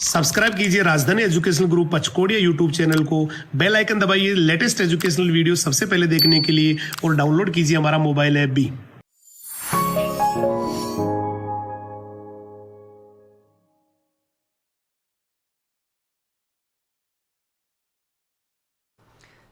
Subscribe कीजिए राजधानी educational group पचकोड़िया YouTube channel को, बेल आइकन दबाइए लेटेस्ट एजुकेशनल वीडियो सबसे पहले देखने के लिए और डाउनलोड कीजिए हमारा मोबाइल ऐप भी।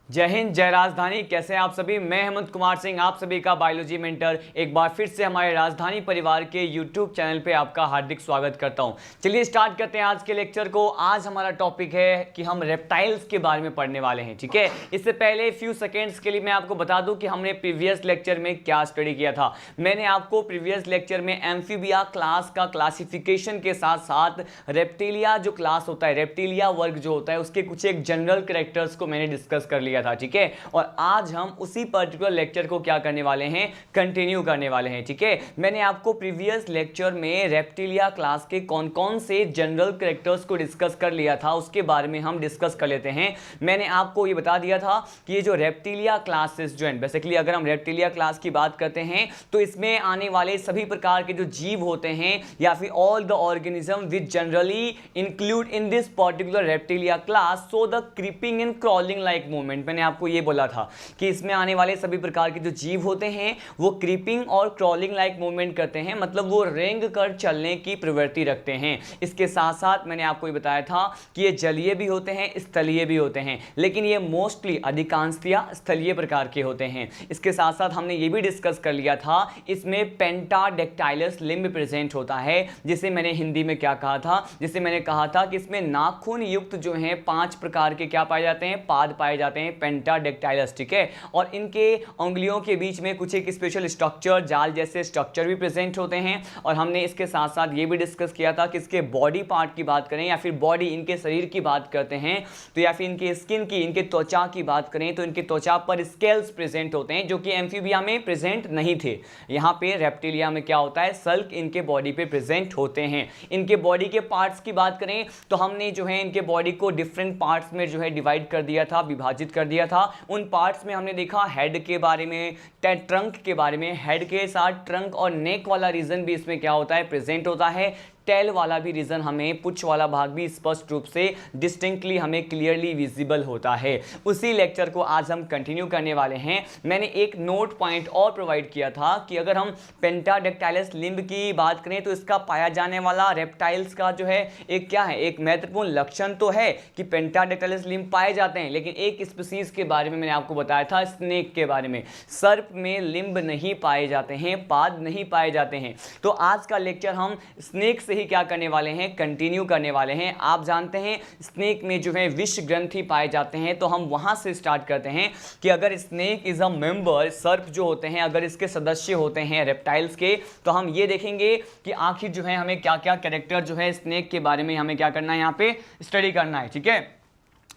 जय हिंद, जय राजधानी। कैसे हैं आप सभी? मैं हेमंत कुमार सिंह, आप सभी का बायोलॉजी मेंटर, एक बार फिर से हमारे राजधानी परिवार के यूट्यूब चैनल पे आपका हार्दिक स्वागत करता हूं। चलिए स्टार्ट करते हैं आज के लेक्चर को। आज हमारा टॉपिक है कि हम रेप्टाइल्स के बारे में पढ़ने वाले हैं, ठीक है। इससे पहले फ्यू सेकेंड्स के लिए मैं आपको बता दूं कि हमने प्रीवियस लेक्चर में क्या स्टडी किया था। मैंने आपको प्रीवियस लेक्चर में एम्फीबिया क्लास का क्लासिफिकेशन के साथ साथ रेप्टिलिया जो क्लास होता है, रेप्टिलिया वर्ग जो होता है, उसके कुछ एक जनरल कैरेक्टर्स को मैंने डिस्कस कर लिया था, ठीक है। और आज हम उसी पर्टिकुलर लेक्चर को क्या करने वाले हैं, कंटिन्यू करने वाले हैं, ठीक है। मैंने आपको प्रीवियस लेक्चर में रेप्टिलिया क्लास के कौन कौन से जनरल कैरेक्टर्स को डिस्कस कर लिया था, उसके बारे में हम डिस्कस कर लेते हैं। मैंने आपको ये बता दिया था कि ये जो रेप्टिलिया क्लासेस जो है, बेसिकली अगर हम रेप्टिलिया क्लास की बात करते हैं तो इसमें आने वाले सभी प्रकार के जो जीव होते हैं या फिर all the organism which generally include in this particular reptilia class so the creeping and crawling like movement. मैंने आपको ये बोला था कि इसमें आने वाले सभी प्रकार के जो जीव होते हैं वो क्रीपिंग और क्रॉलिंग लाइक मूवमेंट करते हैं, मतलब वो रेंग कर चलने की प्रवृत्ति रखते हैं। इसके साथ साथ मैंने आपको ये बताया था कि ये जलीय भी होते हैं, स्थलीय भी होते हैं, लेकिन ये मोस्टली अधिकांशतया स्थलीय प्रकार के होते हैं। इसके साथ साथ हमने ये भी डिस्कस कर लिया था, इसमें पेंटाडेक्टाइलस लिम्ब प्रेजेंट होता है, जिसे मैंने हिंदी में क्या कहा था, जिसे मैंने कहा था कि इसमें नाखून युक्त जो है 5 प्रकार के क्या पाए जाते हैं, पाद पाए जाते हैं, पेंटाडेक्टाइलस, ठीक है। और इनके उंगलियों के बीच में कुछ एक स्पेशल स्ट्रक्चर, जाल जैसे स्ट्रक्चर भी प्रेजेंट होते हैं। और हमने इसके साथ साथ ये भी डिस्कस किया था कि इसके बॉडी पार्ट की बात करें या फिर बॉडी, इनके शरीर की बात करते हैं तो, या फिर इनके स्किन की, इनके त्वचा की बात करें तो इनके त्वचा पर स्केल्स प्रेजेंट होते हैं, जो कि एम्फीबिया में प्रेजेंट नहीं थे। यहाँ पे रेप्टिलिया में क्या होता है, सल्क इनके बॉडी पे प्रेजेंट होते हैं। इनके बॉडी के पार्ट्स की बात करें तो हमने जो है इनके बॉडी को डिफरेंट पार्ट्स में जो है डिवाइड कर दिया था, विभाजित कर दिया था। उन पार्ट्स में हमने देखा हेड के बारे में, ट्रंक के बारे में, हेड के साथ ट्रंक और नेक वाला रीजन भी इसमें क्या होता है, प्रेजेंट होता है। टेल वाला भी रीजन हमें, पुछ वाला भाग भी स्पष्ट रूप से डिस्टिंक्टली हमें क्लियरली विजिबल होता है। उसी लेक्चर को आज हम कंटिन्यू करने वाले हैं। मैंने एक नोट पॉइंट और प्रोवाइड किया था कि अगर हम पेंटाडेक्टाइलस लिम्ब की बात करें तो इसका पाया जाने वाला रेप्टाइल्स का जो है एक क्या है, एक महत्वपूर्ण लक्षण तो है कि पेंटाडेक्टाइलस लिम्ब पाए जाते हैं, लेकिन एक स्पीसीज के बारे में मैंने आपको बताया था, स्नेक के बारे में। सर्प में लिम्ब नहीं पाए जाते हैं, पाद नहीं पाए जाते हैं। तो आज का लेक्चर हम स्नेक से ही क्या करने वाले हैं, कंटिन्यू करने वाले हैं। आप जानते हैं स्नेक में जो है विष ग्रंथि पाए जाते हैं, तो हम वहां से स्टार्ट करते हैं कि अगर स्नेक इज अ मेंबर, सर्प जो होते हैं अगर इसके सदस्य होते हैं रेप्टाइल्स के, तो हम ये देखेंगे कि आखिर जो है हमें क्या क्या कैरेक्टर जो है स्नेक के बारे में हमें क्या करना है, यहाँ पे स्टडी करना है, ठीक है।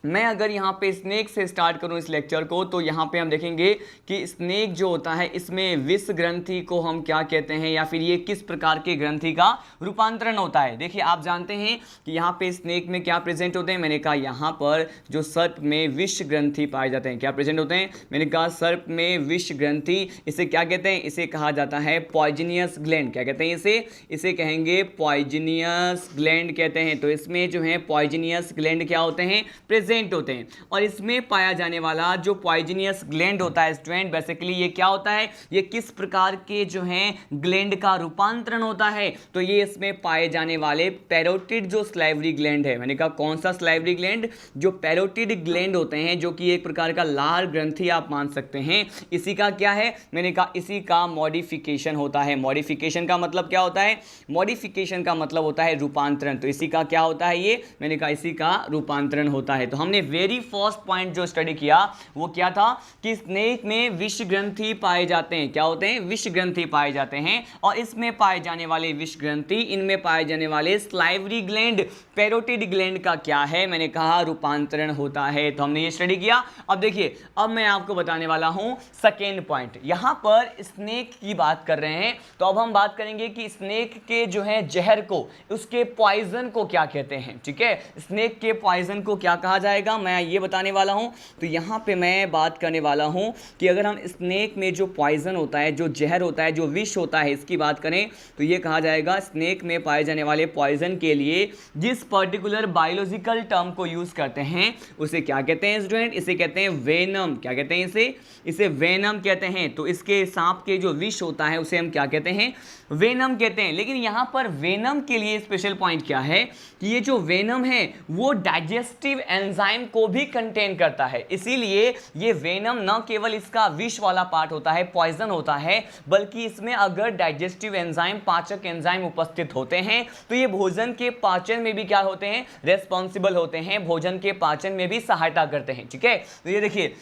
मैं अगर यहाँ पे स्नेक से स्टार्ट करूँ इस लेक्चर को तो यहाँ पे हम देखेंगे कि स्नेक जो होता है इसमें विष ग्रंथि को हम क्या कहते हैं या फिर ये किस प्रकार के ग्रंथि का रूपांतरण होता है। देखिए आप जानते हैं कि यहाँ पे स्नेक में क्या प्रेजेंट होते हैं, मैंने कहा यहाँ पर जो सर्प में विष ग्रंथि पाए जाते हैं, क्या प्रेजेंट होते हैं, मैंने कहा सर्प में विष ग्रंथि, इसे क्या कहते हैं, इसे कहा जाता है पॉइजनियस ग्लैंड। क्या कहते हैं इसे कहेंगे पॉइजनियस ग्लैंड कहते हैं। तो इसमें जो है पॉइजनियस ग्लैंड क्या होते हैं, प्रेजेंट होते हैं। और इसमें पाया जाने वाला जो पॉइजनियस ग्लैंड होता है स्टूडेंट, बेसिकली ये क्या होता है, ये किस प्रकार के जो है ग्लैंड का रूपांतरण होता है, तो ये इसमें पाए जाने वाले पैरोटिड जो स्लाइवरी ग्लैंड है, मैंने कहा कौन सा स्लाइवरी ग्लैंड, जो पैरोटिड ग्लैंड होते हैं, जो कि एक प्रकार का लार ग्रंथि आप मान सकते हैं, इसी का क्या है, मैंने कहा इसी का मॉडिफिकेशन होता है। मॉडिफिकेशन का मतलब क्या होता है, मॉडिफिकेशन का मतलब होता है रूपांतरण। तो इसी का क्या होता है, ये मैंने कहा इसी का रूपांतरण होता है। तो हमने वेरी फर्स्ट पॉइंट जो स्टडी किया वो क्या था कि स्नेक में विष ग्रंथि पाए जाते हैं, क्या होते हैं, विष ग्रंथि पाए जाते हैं। और इसमें पाए जाने वाले विष ग्रंथि, इनमें पाए जाने वाले स्लाइवरी ग्लैंड, पैरोटिड ग्लैंड का क्या है, मैंने कहा रूपांतरण होता है। तो हमने ये स्टडी किया। अब देखिए, अब मैं आपको बताने वाला हूं सेकेंड पॉइंट। यहां पर स्नेक की बात कर रहे हैं, तो अब हम बात करेंगे कि स्नेक के जो है जहर को, उसके पॉइजन को क्या कहते हैं, ठीक है। स्नेक के पॉइजन को क्या कहा जाएगा, मैं ये बताने वाला हूँ। तो यहाँ पे मैं बात करने वाला हूँ कि अगर हम स्नेक में जो पॉइजन होता है, जो जहर होता है, जो विष होता है, इसकी बात करें तो ये कहा जाएगा स्नेक में पाए जाने वाले पॉइजन के लिए जिस पर्टिकुलर बायोलॉजिकल टर्म को यूज करते हैं उसे क्या कहते हैं स्टूडेंट? इसे कहते हैं वेनम। क्या कहते हैं इसे वेनम कहते हैं। तो इसके सांप के जो विष होता है उसे हम क्या कहते हैं? वेनम कहते हैं। लेकिन यहाँ पर वेनम के लिए स्पेशल पॉइंट क्या है कि ये जो वेनम है वो डाइजेस्टिव एंजाइम को भी कंटेन करता है, इसीलिए ये वेनम न केवल इसका विष वाला पार्ट होता है, पॉइजन होता है, बल्कि इसमें अगर डाइजेस्टिव एंजाइम, पाचक एंजाइम उपस्थित होते हैं तो ये भोजन के पाचन में भी क्या होते हैं? रेस्पॉन्सिबल होते हैं, भोजन के पाचन में भी सहायता करते हैं। ठीक है, तो ये देखिए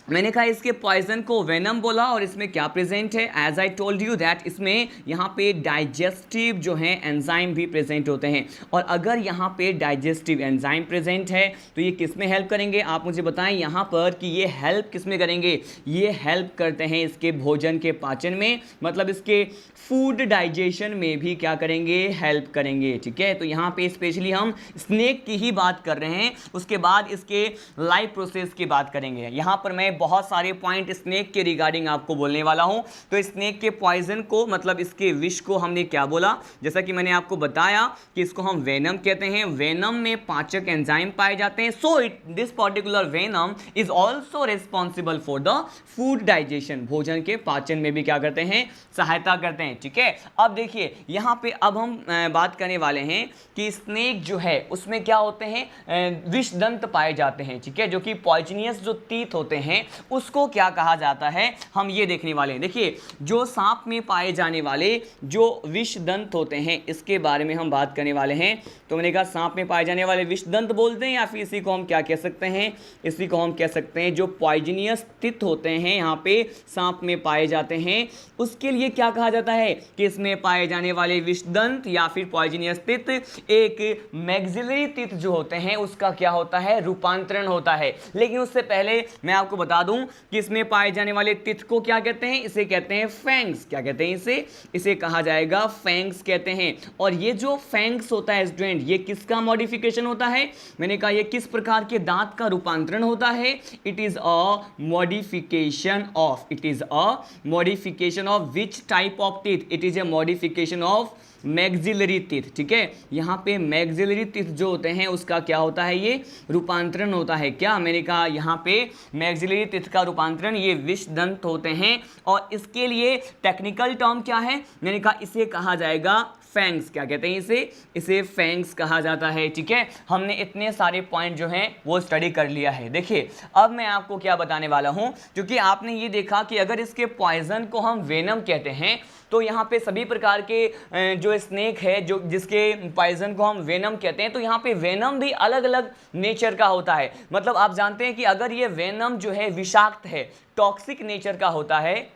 मैंने कहा इसके पॉइजन को वेनम बोला और इसमें क्या प्रेजेंट है? As I told you that इसमें यहाँ पे डाइजेस्टिव जो है एंजाइम भी प्रेजेंट होते हैं। और अगर यहाँ पे डाइजेस्टिव एंजाइम प्रेजेंट है तो ये किस में हेल्प करेंगे? आप मुझे बताएं यहाँ पर कि ये हेल्प किस में करेंगे? ये हेल्प करते हैं इसके भोजन के पाचन में, मतलब इसके फूड डाइजेशन में भी क्या करेंगे? हेल्प करेंगे। ठीक है, तो यहाँ पे स्पेशली हम स्नेक की ही बात कर रहे हैं, उसके बाद इसके लाइफ प्रोसेस की बात करेंगे। यहाँ पर मैं बहुत सारे पॉइंट स्नेक के रिगार्डिंग आपको बोलने वाला हूँ। तो स्नेक के पॉइजन को, मतलब इसके विष को हमने क्या बोला? जैसा कि मैंने आपको बताया कि इसको हम वेनम कहते हैं। वेनम में पाचक एंजाइम पाए जाते हैं। So this particular venom is also responsible for the food digestion. भोजन के पाचन में भी क्या करते हैं? सहायता करते हैं। ठीक है, अब देखिए यहाँ पे अब हम बात करने वाले हैं कि स्नेक जो है उसमें क्या होते हैं? विष दंत पाए जाते हैं। ठीक है, जो कि पॉइजनियस जो टीथ होते हैं उसको क्या कहा जाता है, हम ये देखने वाले हैं। देखिए जो सांप में पाए जाने वाले जो विष दंत होते हैं इसके बारे में हम बात करने वाले हैं। तो मैंने कहा सांप में पाए जाने वाले विष दंत बोलते हैं, या फिर इसी को हम क्या कह सकते हैं? इसी को हम कह सकते हैं जो पॉइजनियस टीथ होते हैं यहाँ पे सांप में पाए जाते हैं, उसके लिए क्या कहा जाता है कि इसमें पाए जाने वाले विष दंत या फिर पॉइजनियस टीथ एक मैक्सिलरी टीथ जो होते हैं उसका क्या होता है? रूपांतरण होता है। लेकिन उससे पहले मैं आपको बता दूं कि इसमें पाए जाने वाले टीथ को क्या कहते हैं? इसे कहते हैं फैंग्स। क्या कहते हैं इसे कहा जाएगा फैंग्स कहते हैं। और ये जो फैंग्स होता है स्टूडेंट, ये किसका मॉडिफिकेशन होता है? मैंने कहा ये किस प्रकार के दांत का रूपांतरण होता है? It is a modification of which type of teeth? It is a modification of maxillary teeth. ठीक है, यहाँ पे मैक्सिलरी टीथ जो होते हैं उसका क्या होता है? ये रूपांतरण होता है। क्या मैंने कहा? यहाँ पे मैक्सिलरी टीथ का रूपांतरण ये विष दंत होते हैं। और इसके लिए टेक्निकल टर्म क्या है? मैंने कहा इसे कहा जाएगा फैंग्स। क्या कहते हैं इसे फैंग्स कहा जाता है। ठीक है, हमने इतने सारे पॉइंट जो हैं वो स्टडी कर लिया है। देखिए अब मैं आपको क्या बताने वाला हूं, क्योंकि आपने ये देखा कि अगर इसके पॉइजन को हम वेनम कहते हैं तो यहाँ पे सभी प्रकार के जो स्नेक है जो जिसके पॉइजन को हम वेनम कहते हैं, तो यहाँ पे वेनम भी अलग अलग नेचर का होता है। मतलब आप जानते हैं कि अगर ये वेनम जो है विषाक्त है, टॉक्सिक नेचर का होता है,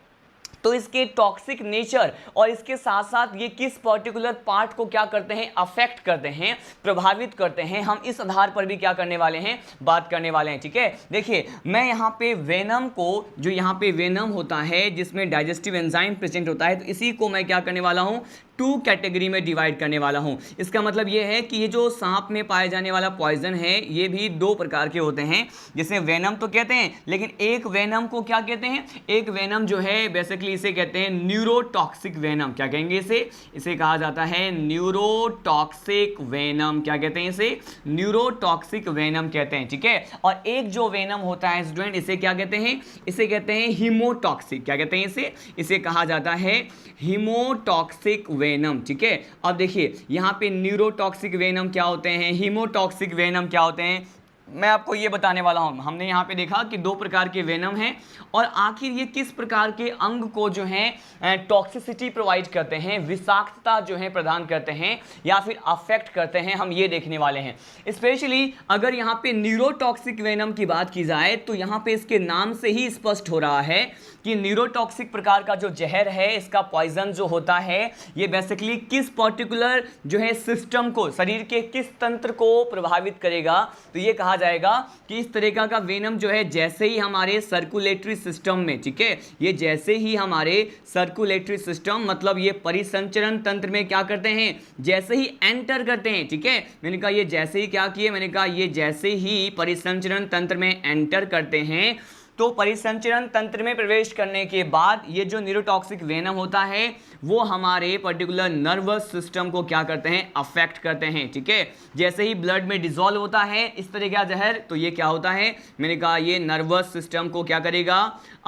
तो इसके टॉक्सिक नेचर और इसके साथ साथ ये किस पर्टिकुलर पार्ट को क्या करते हैं? अफेक्ट करते हैं, प्रभावित करते हैं। हम इस आधार पर भी क्या करने वाले हैं? बात करने वाले हैं। ठीक है, देखिए मैं यहाँ पे वेनम को, जो यहाँ पे वेनम होता है जिसमें डाइजेस्टिव एंजाइम प्रेजेंट होता है, तो इसी को मैं क्या करने वाला हूँ? 2 कैटेगरी में डिवाइड करने वाला हूं। इसका मतलब ये है कि ये जो सांप में पाए जाने वाला पॉइजन है ये भी 2 प्रकार के होते हैं, जिसे वेनम तो कहते हैं, लेकिन एक वेनम को क्या कहते हैं? एक वेनम जो है बेसिकली इसे कहते हैं न्यूरोटॉक्सिक वेनम। क्या कहेंगे इसे कहा जाता है न्यूरोटॉक्सिक वेनम। क्या कहते हैं इसे? न्यूरोटॉक्सिक वेनम कहते हैं। ठीक है, और एक जो वेनम होता है स्टूडेंट इसे क्या कहते हैं? इसे कहते हैं हीमोटॉक्सिक। क्या कहते हैं इसे कहा जाता है हीमोटॉक्सिक वेनम। ठीक है, अब देखिए यहाँ पे न्यूरोटॉक्सिक वेनम क्या होते हैं, हीमोटॉक्सिक वेनम क्या होते हैं, मैं आपको ये बताने वाला हूँ। हमने यहाँ पे देखा कि 2 प्रकार के वेनम हैं और आखिर ये किस प्रकार के अंग को जो है टॉक्सिसिटी प्रोवाइड करते हैं, विषाक्तता जो है प्रदान करते हैं या फिर अफेक्ट करते हैं, हम ये देखने वाले हैं। स्पेशली अगर यहाँ पे न्यूरोटॉक्सिक वेनम की बात की जाए तो यहाँ पे इसके नाम से ही स्पष्ट हो रहा है कि न्यूरोटॉक्सिक प्रकार का जो जहर है, इसका पॉइजन जो होता है, ये बेसिकली किस पर्टिकुलर जो है सिस्टम को, शरीर के किस तंत्र को प्रभावित करेगा, तो ये कहा जाएगा कि इस तरीका का वेनम जो है जैसे ही हमारे सर्कुलेटरी सिस्टम में, ठीक है, ये जैसे ही हमारे सर्कुलेटरी सिस्टम मतलब ये परिसंचरण तंत्र में क्या करते हैं, जैसे ही एंटर करते हैं, ठीक है, मैंने कहा ये जैसे ही क्या किए, मैंने कहा ये जैसे ही परिसंचरण तंत्र में एंटर करते हैं, तो परिसंचरण तंत्र में प्रवेश करने के बाद ये जो न्यूरोटॉक्सिक वेनम होता है वो हमारे पर्टिकुलर नर्वस सिस्टम को क्या करते हैं, अफेक्ट करते हैं, ठीक है। जैसे ही ब्लड में डिसॉल्व होता है इस तरह का जहर, तो ये क्या होता है, मैंने कहा ये नर्वस सिस्टम को क्या करेगा,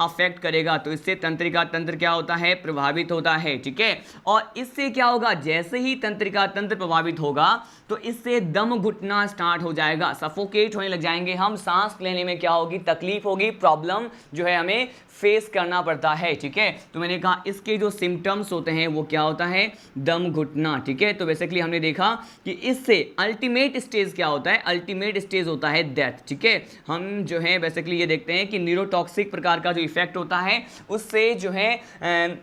अफेक्ट करेगा, तो इससे तंत्रिका तंत्र क्या होता है, प्रभावित होता है, ठीक है। और इससे क्या होगा, जैसे ही तंत्रिका तंत्र प्रभावित होगा तो इससे दम घुटना स्टार्ट हो जाएगा, सफोकेट होने लग जाएंगे हम, सांस लेने में क्या होगी, तकलीफ होगी, प्रॉब्लम जो है हमें फेस करना पड़ता है, ठीक है। तो मैंने कहा इसके जो सिम्टम्स होते हैं वो क्या होता है, दम घुटना, ठीक है। तो बेसिकली हमने देखा कि इससे अल्टीमेट स्टेज क्या होता है, अल्टीमेट स्टेज होता है डेथ, ठीक है। हम जो है बेसिकली ये देखते हैं कि न्यूरोटॉक्सिक प्रकार का जो इफेक्ट होता है उससे जो है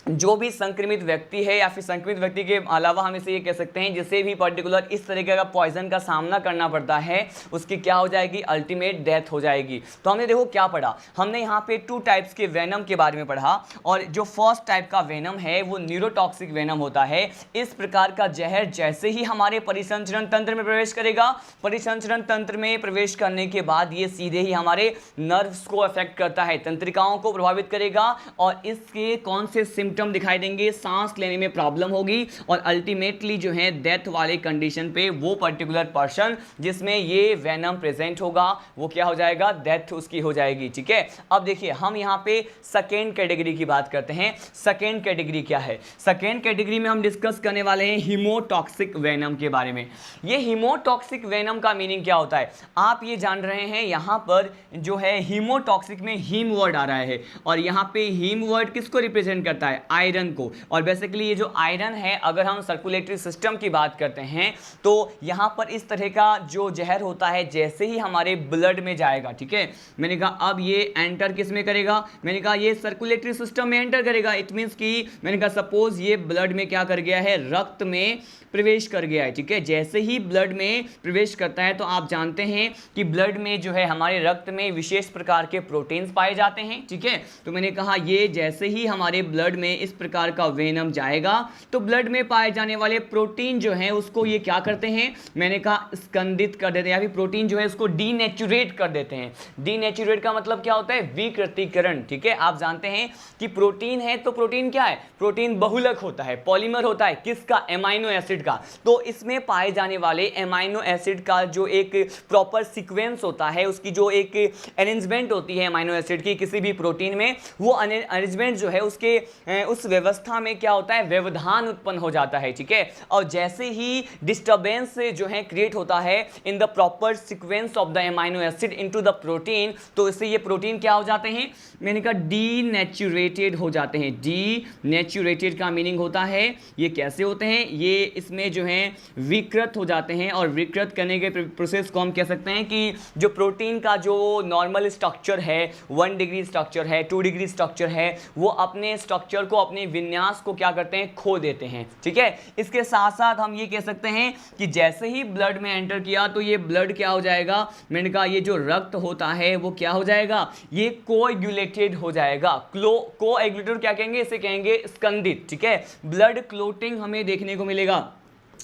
जो भी संक्रमित व्यक्ति है या फिर संक्रमित व्यक्ति के अलावा हम इसे ये कह सकते हैं जिसे भी पर्टिकुलर इस तरीके का पॉइजन का सामना करना पड़ता है उसकी क्या हो जाएगी, अल्टीमेट डेथ हो जाएगी। तो हमने देखो क्या पढ़ा, हमने यहाँ पे 2 टाइप्स के वेनम के बारे में पढ़ा, और जो फर्स्ट टाइप का वेनम है वो न्यूरोटॉक्सिक वेनम होता है। इस प्रकार का जहर जैसे ही हमारे परिसंचरण तंत्र में प्रवेश करेगा, परिसंचरण तंत्र में प्रवेश करने के बाद ये सीधे ही हमारे नर्व्स को अफेक्ट करता है, तंत्रिकाओं को प्रभावित करेगा, और इसके कौन से सिम्टम दिखाई देंगे, सांस लेने में प्रॉब्लम होगी, और अल्टीमेटली जो है डेथ वाले कंडीशन पे वो पर्टिकुलर पर्सन जिसमें ये वेनम प्रेजेंट होगा वो क्या हो जाएगा, डेथ उसकी हो जाएगी, ठीक है। अब देखिए हम यहाँ पे सेकेंड कैटेगरी की बात करते हैं। सेकेंड कैटेगरी क्या है, सेकेंड कैटेगरी में हम डिस्कस करने वाले हैं हीमोटॉक्सिक वेनम के बारे में। ये हीमोटॉक्सिक वेनम का मीनिंग क्या होता है, आप ये जान रहे हैं, यहाँ पर जो है हीमोटॉक्सिक में हीम वर्ड आ रहा है, और यहाँ पे हीम वर्ड किसको रिप्रेजेंट करता है, आयरन को। और बेसिकली ये जो आयरन है, अगर हम सर्कुलेटरी सिस्टम की बात करते हैं तो यहां पर इस तरह का जो जहर होता है जैसे ही हमारे ब्लड में जाएगा, ठीक है, मैंने कहा अब ये एंटर किस में करेगा, मैंने कहा ये सर्कुलेटरी सिस्टम में एंटर करेगा। इट मींस कि मैंने कहा सपोज ये ब्लड में क्या कर गया है, रक्त में प्रवेश कर गया है, ठीक है। जैसे ही ब्लड में प्रवेश करता है तो आप जानते हैं कि ब्लड में जो है हमारे रक्त में विशेष प्रकार के प्रोटीन्स पाए जाते हैं, ठीक है। तो मैंने कहा ये जैसे ही हमारे ब्लड में इस प्रकार का वेनम जाएगा तो ब्लड में पाए जाने वाले प्रोटीन जो है उसको ये क्या करते हैं, मैंने कहा स्कंदित कर देते हैं, या फिर प्रोटीन जो है उसको डीनेचुरेट कर देते हैं। डीनेचुरेट का मतलब क्या होता है, विकृतीकरण, ठीक है। आप जानते हैं कि प्रोटीन है तो प्रोटीन क्या है, प्रोटीन बहुलक होता है, पॉलीमर होता है, किसका, एमाइनो एसिड का। तो इसमें पाए जाने वाले एमाइनो एसिड का जो एक प्रॉपर सीक्वेंस होता है, उसकी जो एक अरेंजमेंट होती है एमाइनो एसिड की किसी भी प्रोटीन में, वो अरेंजमेंट जो है उसके उस व्यवस्था में क्या होता है, व्यवधान उत्पन्न हो जाता है, ठीक है। और जैसे ही डिस्टर्बेंस जो है क्रिएट होता है in the proper sequence of the amino acid into the protein, तो इससे ये प्रोटीन क्या हो जाते हैं, मैंने कहा डीनेचुरेटेड हो जाते हैं। डीनेचुरेटेड का मीनिंग होता है ये कैसे होते हैं, ये इसमें जो है विकृत हो जाते हैं, और विकृत करने के प्रोसेस को हम कह सकते हैं कि जो प्रोटीन का जो नॉर्मल स्ट्रक्चर है, 1 डिग्री स्ट्रक्चर है, 2 डिग्री स्ट्रक्चर है, वो अपने स्ट्रक्चर को, अपने विन्यास को क्या करते हैं, खो देते हैं, ठीक है। इसके साथ साथ हम ये कह सकते हैं कि जैसे ही ब्लड में एंटर किया तो ये ब्लड क्या हो जाएगा, मैंने कहा ये जो रक्त होता है वो क्या हो जाएगा, ये कोएगुलेटेड हो जाएगा। कोएगुलेटेड क्या कहेंगे, इसे कहेंगे स्कंदित, ठीक है। ब्लड क्लोटिंग हमें देखने को मिलेगा।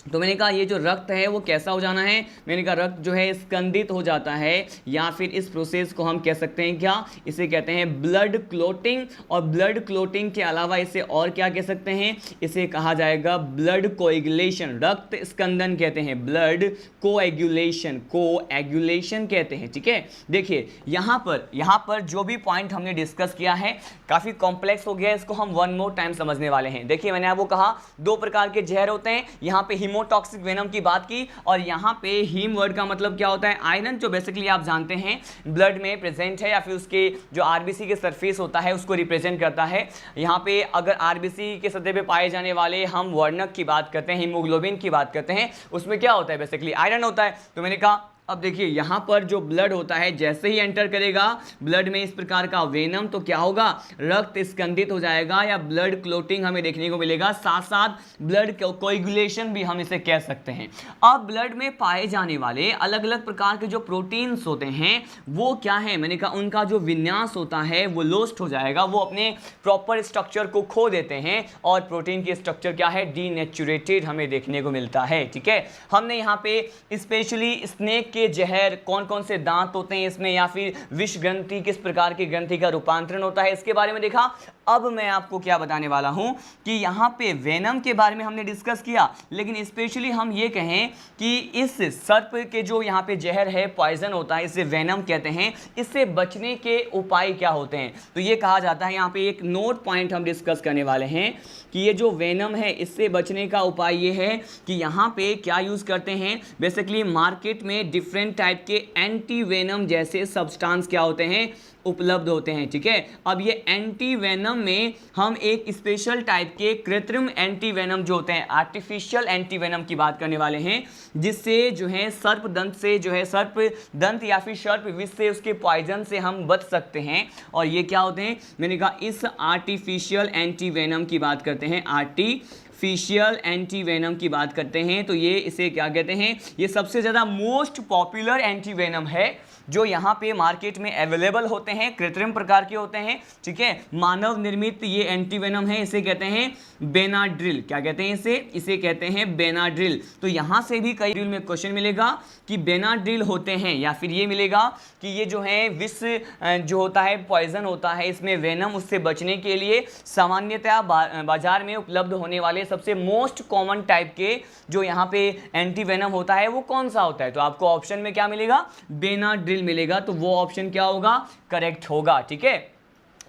तो मैंने कहा ये जो रक्त है वो कैसा हो जाना है, मैंने कहा रक्त जो है स्कंदित हो जाता है, या फिर इस प्रोसेस को हम कह सकते हैं क्या, इसे कहते हैं ब्लड क्लोटिंग। और ब्लड क्लोटिंग के अलावा इसे और क्या कह सकते हैं, इसे कहा जाएगा ब्लड कोएगुलेशन, रक्त स्कंदन कहते हैं, ब्लड कोएगुलेशन, कोएगुलेशन कहते हैं, ठीक है। देखिए यहाँ पर जो भी पॉइंट हमने डिस्कस किया है काफ़ी कॉम्प्लेक्स हो गया है, इसको हम 1 मोर टाइम समझने वाले हैं। देखिए मैंने आपको कहा 2 प्रकार के जहर होते हैं, यहाँ पे हीमोटॉक्सिक वेनम की बात की, और यहाँ पे हीम वर्ड का मतलब क्या होता है, आयरन, जो बेसिकली आप जानते हैं ब्लड में प्रेजेंट है, या फिर उसके जो आरबीसी के सरफेस होता है उसको रिप्रेजेंट करता है। यहाँ पे अगर आरबीसी के सतह पे पाए जाने वाले हम वर्णक की बात करते हैं, हीमोग्लोबिन की बात करते हैं, उसमें क्या होता है, बेसिकली आयरन होता है। तो मैंने कहा अब देखिए यहाँ पर जो ब्लड होता है जैसे ही एंटर करेगा ब्लड में इस प्रकार का वेनम, तो क्या होगा, रक्त स्कंदित हो जाएगा या ब्लड क्लोटिंग हमें देखने को मिलेगा, साथ साथ ब्लड कोएगुलेशन भी हम इसे कह सकते हैं। अब ब्लड में पाए जाने वाले अलग अलग प्रकार के जो प्रोटीन्स होते हैं वो क्या है, मैंने कहा उनका जो विन्यास होता है वो लॉस्ट हो जाएगा, वो अपने प्रॉपर स्ट्रक्चर को खो देते हैं और प्रोटीन की स्ट्रक्चर क्या है, डीनेचुरेटेड हमें देखने को मिलता है। ठीक है, हमने यहाँ पे स्पेशली स्नेक के जहर, कौन कौन से दांत होते हैं इसमें, या फिर विष ग्रंथि, किस प्रकार की ग्रंथि का रूपांतरण होता है, इसके बारे में देखा। अब मैं आपको क्या बताने वाला हूं कि यहाँ पे वेनम के बारे में हमने डिस्कस किया, लेकिन स्पेशली हम ये कहें कि इस सर्प के जो यहाँ पे जहर है, पॉइजन होता है, इसे वेनम कहते हैं, इससे बचने के उपाय क्या होते हैं। तो ये कहा जाता है, यहाँ पे एक नोट पॉइंट हम डिस्कस करने वाले हैं कि ये जो वेनम है इससे बचने का उपाय ये है कि यहाँ पे क्या यूज़ करते हैं, बेसिकली मार्केट में डिफरेंट टाइप के एंटी वेनम जैसे सब्सटेंस क्या होते हैं, उपलब्ध होते हैं। ठीक है, अब ये एंटी वेनम में हम एक स्पेशल टाइप के कृत्रिम एंटी वेनम जो होते हैं, आर्टिफिशियल एंटी वेनम की बात करने वाले हैं, जिससे जो है सर्प दंत से, जो है सर्प दंत या फिर सर्प विष से, उसके पॉइजन से हम बच सकते हैं। और ये क्या होते हैं, मैंने कहा इस आर्टिफिशियल एंटी वेनम की बात करते हैं, आर्टिफिशियल एंटी वेनम की बात करते हैं। तो ये इसे क्या कहते हैं, ये सबसे ज़्यादा मोस्ट पॉपुलर एंटी वेनम है जो यहाँ पे मार्केट में अवेलेबल होते हैं, कृत्रिम प्रकार के होते हैं। ठीक है, मानव निर्मित ये एंटीवेनम है, इसे कहते हैं बेनाड्रिल। क्या कहते हैं इसे कहते हैं बेनाड्रिल। तो यहाँ से भी कई ड्रिल में क्वेश्चन मिलेगा कि बेनाड्रिल होते हैं, या फिर ये मिलेगा कि ये जो है विष जो होता है, पॉइजन होता है, इसमें वेनम, उससे बचने के लिए सामान्यतः बाजार में उपलब्ध होने वाले सबसे मोस्ट कॉमन टाइप के जो यहाँ पे एंटी वेनम होता है वो कौन सा होता है। तो आपको ऑप्शन में क्या मिलेगा, बेनाड्रिल मिलेगा। तो वो ऑप्शन क्या होगा, करेक्ट होगा। ठीक है,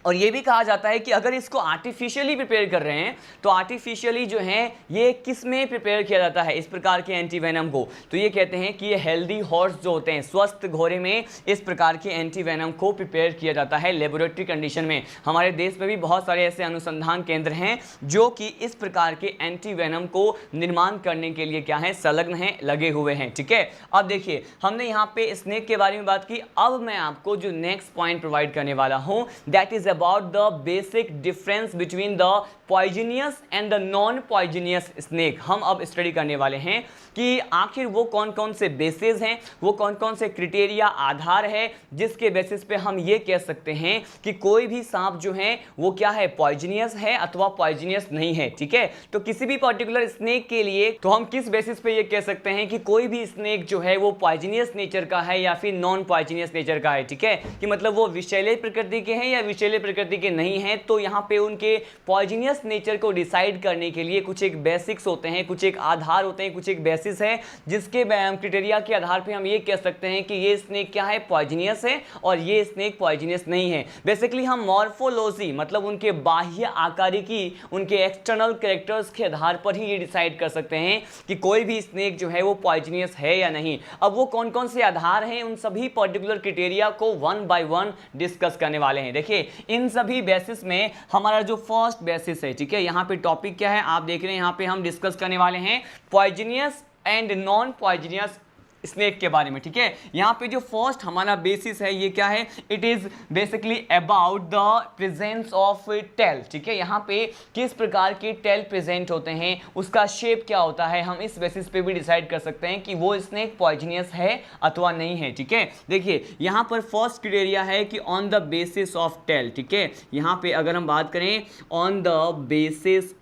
और ये भी कहा जाता है कि अगर इसको आर्टिफिशियली प्रिपेयर कर रहे हैं तो आर्टिफिशियली जो है ये किस में प्रिपेयर किया जाता है इस प्रकार के एंटीवेनम को, तो ये कहते हैं कि ये हेल्दी हॉर्स जो होते हैं, स्वस्थ घोड़े में इस प्रकार के एंटीवेनम को प्रिपेयर किया जाता है लेबोरेटरी कंडीशन में। हमारे देश में भी बहुत सारे ऐसे अनुसंधान केंद्र हैं जो कि इस प्रकार के एंटीवेनम को निर्माण करने के लिए क्या है, संलग्न हैं, लगे हुए हैं। ठीक है, अब देखिए हमने यहाँ पे स्नेक के बारे में बात की, अब मैं आपको जो नेक्स्ट पॉइंट प्रोवाइड करने वाला हूँ that is about the basic difference between the poisonous and the non poisonous snake। हम अब स्टडी करने वाले हैं कि आखिर वो कौन कौन से बेसिस हैं, वो कौन कौन से क्राइटेरिया, आधार है जिसके बेसिस पे हम ये कह सकते हैं कि कोई भी सांप जो है वो क्या है, पॉइजनियस है अथवा पॉइजनियस नहीं है। ठीक है, तो किसी भी पर्टिकुलर स्नेक के लिए तो हम किस बेसिस पे ये कह सकते हैं कि कोई भी स्नेक जो है वो पॉइजनियस नेचर का है या फिर नॉन पॉइजनियस नेचर का है। ठीक है, कि मतलब वो विषैले प्रकृति के हैं या विषैले प्रकृति के नहीं हैं। तो यहाँ पे उनके पॉइजनियस नेचर को डिसाइड करने के लिए कुछ एक बेसिक्स होते हैं, कुछ एक आधार होते हैं, कुछ एक बेसिस है जिसके क्राइटेरिया के आधार पे हम ये कह सकते हैं कि ये स्नेक क्या है, पॉइजनियस है और ये स्नेक पॉइजनियस नहीं है। बेसिकली हम मॉर्फोलॉजी मतलब उनके बाह्य आकारिकी, उनके एक्सटर्नल कैरेक्टर्स के आधार पर ही ये डिसाइड कर सकते हैं कि कोई भी स्नेक जो है वो पॉइजनियस है या नहीं। अब वो कौन कौन से आधार हैं, उन सभी पर्टिकुलर क्राइटेरिया को वन बाय वन डिस्कस करने वाले हैं। देखिए इन सभी बेसिस में हमारा जो फर्स्ट बेसिस है, ठीक है, यहाँ पे टॉपिक क्या है आप देख रहे हैं, यहाँ पे हम डिस्कस करने वाले हैं poisonous and non poisonous snake के बारे में। ठीक है, यहाँ पे जो फर्स्ट हमारा बेसिस है ये क्या है, it is basically about the presence of tail. ठीक है, यहाँ पे किस प्रकार के टेल प्रेजेंट होते हैं, उसका शेप क्या होता है, हम इस बेसिस पे भी डिसाइड कर सकते हैं कि वो स्नेक पॉइजनियस है अथवा नहीं है। ठीक है, देखिए यहाँ पर फर्स्ट क्राइटेरिया है कि on the basis of tail. ठीक है, यहाँ पे अगर हम बात करें on the basis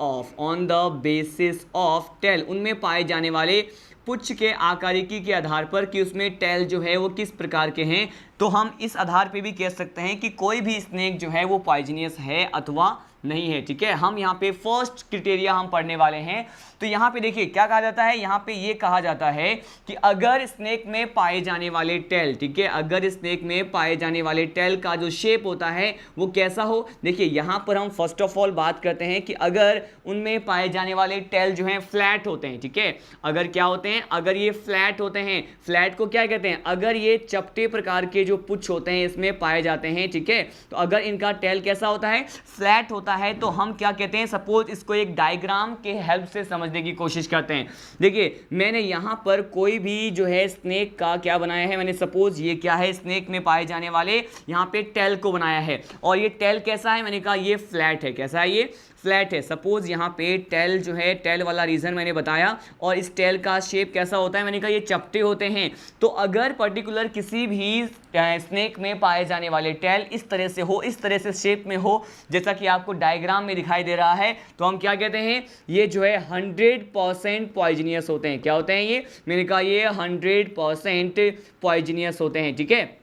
of tail, उनमें पाए जाने वाले पुच्छ के आकारिकी के आधार पर कि उसमें टेल जो है वो किस प्रकार के हैं, तो हम इस आधार पे भी कह सकते हैं कि कोई भी स्नेक जो है वो पॉइजनियस है अथवा नहीं है। ठीक है, हम यहाँ पे फर्स्ट क्राइटेरिया हम पढ़ने वाले हैं। तो यहाँ पे देखिए क्या कहा जाता है, यहाँ पे ये कहा जाता है कि अगर स्नेक में पाए जाने वाले टेल, ठीक है, अगर स्नेक में पाए जाने वाले टेल का जो शेप होता है वो कैसा हो। देखिए यहाँ पर हम फर्स्ट ऑफ ऑल बात करते हैं कि अगर उनमें पाए जाने वाले टेल जो हैं फ्लैट होते हैं। ठीक है, अगर क्या होते हैं, अगर ये फ्लैट होते हैं, फ्लैट को क्या कहते हैं, अगर ये चपटे प्रकार के जो पुच्छ होते हैं इसमें पाए जाते हैं। ठीक है, तो अगर इनका टेल कैसा होता है, फ्लैट होता है, तो हम क्या कहते हैं, सपोज इसको एक डायग्राम के हेल्प से समझ समझने की कोशिश करते हैं। देखिए मैंने यहाँ पर कोई भी जो है स्नेक का क्या बनाया है, मैंने सपोज ये क्या है, स्नेक में पाए जाने वाले यहाँ पे टेल को बनाया है। और ये टेल कैसा है, मैंने कहा ये फ्लैट है। कैसा है, ये फ्लैट है। सपोज यहाँ पे टेल जो है, टेल वाला रीजन मैंने बताया, और इस टेल का शेप कैसा होता है, मैंने कहा ये चपटे होते हैं। तो अगर पर्टिकुलर किसी भी स्नेक में पाए जाने वाले टेल इस तरह से हो, इस तरह से शेप में हो, जैसा कि आपको डायग्राम में दिखाई दे रहा है, तो हम क्या कहते हैं, ये जो है 100% पॉइजनियस होते हैं। क्या होते हैं ये, मैंने कहा ये 100% पॉइजनियस होते हैं। ठीक है,